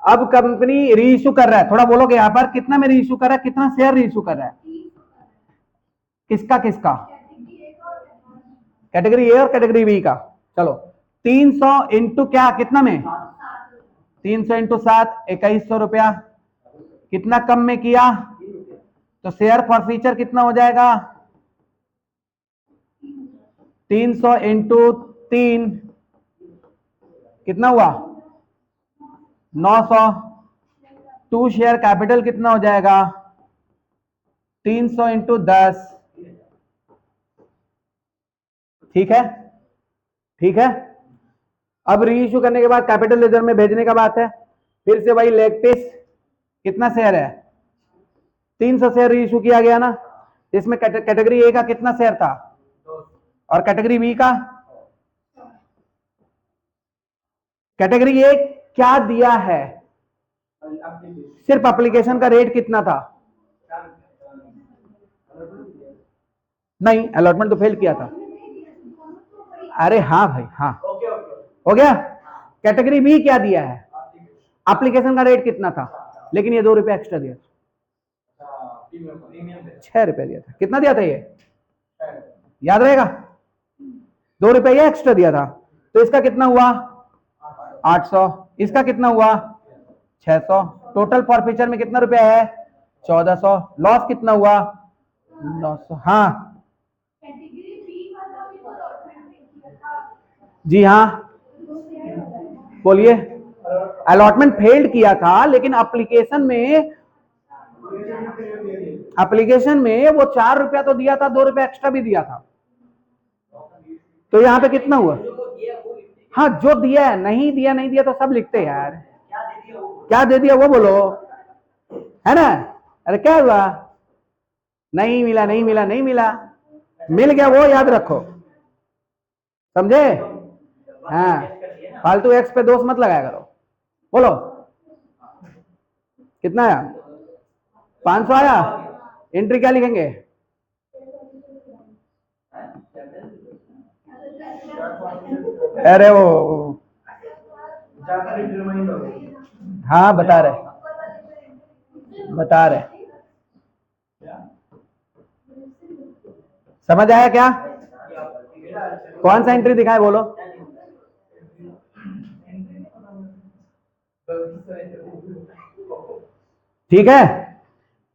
S1: अब कंपनी रीइश्यू कर रहा है, थोड़ा बोलोगे यहां पर कितना में रीइश्यू कर रहा है, कितना शेयर रीइश्यू कर रहा है, किसका किसका, कैटेगरी ए और कैटेगरी बी का। चलो 300 इंटू क्या, कितना में 300 इंटू 7, 2100 रुपया। कितना कम में किया, तो शेयर फॉरफीचर कितना हो जाएगा 300 इंटू 3, कितना हुआ 900। 2 शेयर कैपिटल कितना हो जाएगा 300 इंटू 10, ठीक है ठीक है। अब रीइश्यू करने के बाद कैपिटल लेजर में भेजने का बात है, फिर से वही लेग पीस, कितना शेयर है 300 शेयर रीइश्यू किया गया ना, इसमें कैटेगरी ए का कितना शेयर था और कैटेगरी बी का, कैटेगरी ए क्या दिया है, सिर्फ एप्लीकेशन का रेट कितना था, नहीं अलॉटमेंट तो फेल किया था, अरे हाँ भाई हाँ हो गया। कैटेगरी बी क्या दिया है, एप्लीकेशन का रेट कितना था, लेकिन ये 2 रुपए एक्स्ट्रा दिया था, 6 रुपए दिया था, कितना दिया था ये याद रहेगा, 2 रुपए ये एक्स्ट्रा दिया था, तो इसका कितना हुआ 800, इसका कितना हुआ 600, टोटल फॉरफीचर में कितना रुपया है 1400, लॉस कितना हुआ 900। हाँ जी हाँ बोलिए। अलॉटमेंट फेल्ड किया था लेकिन एप्लीकेशन में वो 4 रुपया तो दिया था, 2 रुपया एक्स्ट्रा भी दिया था। तो यहाँ पे कितना हुआ? हाँ जो दिया है, नहीं दिया नहीं दिया तो सब लिखते हैं यार। क्या दे दिया वो बोलो, है ना? अरे क्या हुआ? नहीं मिला नहीं मिला नहीं मिला, मिल गया वो याद रखो, समझे? हाँ फालतू एक्स पे दोष मत लगाया करो। बोलो कितना आया? 500 आया। एंट्री क्या लिखेंगे? अरे वो हाँ बता रहे, समझ आया क्या? कौन सा एंट्री दिखाए बोलो? ठीक है।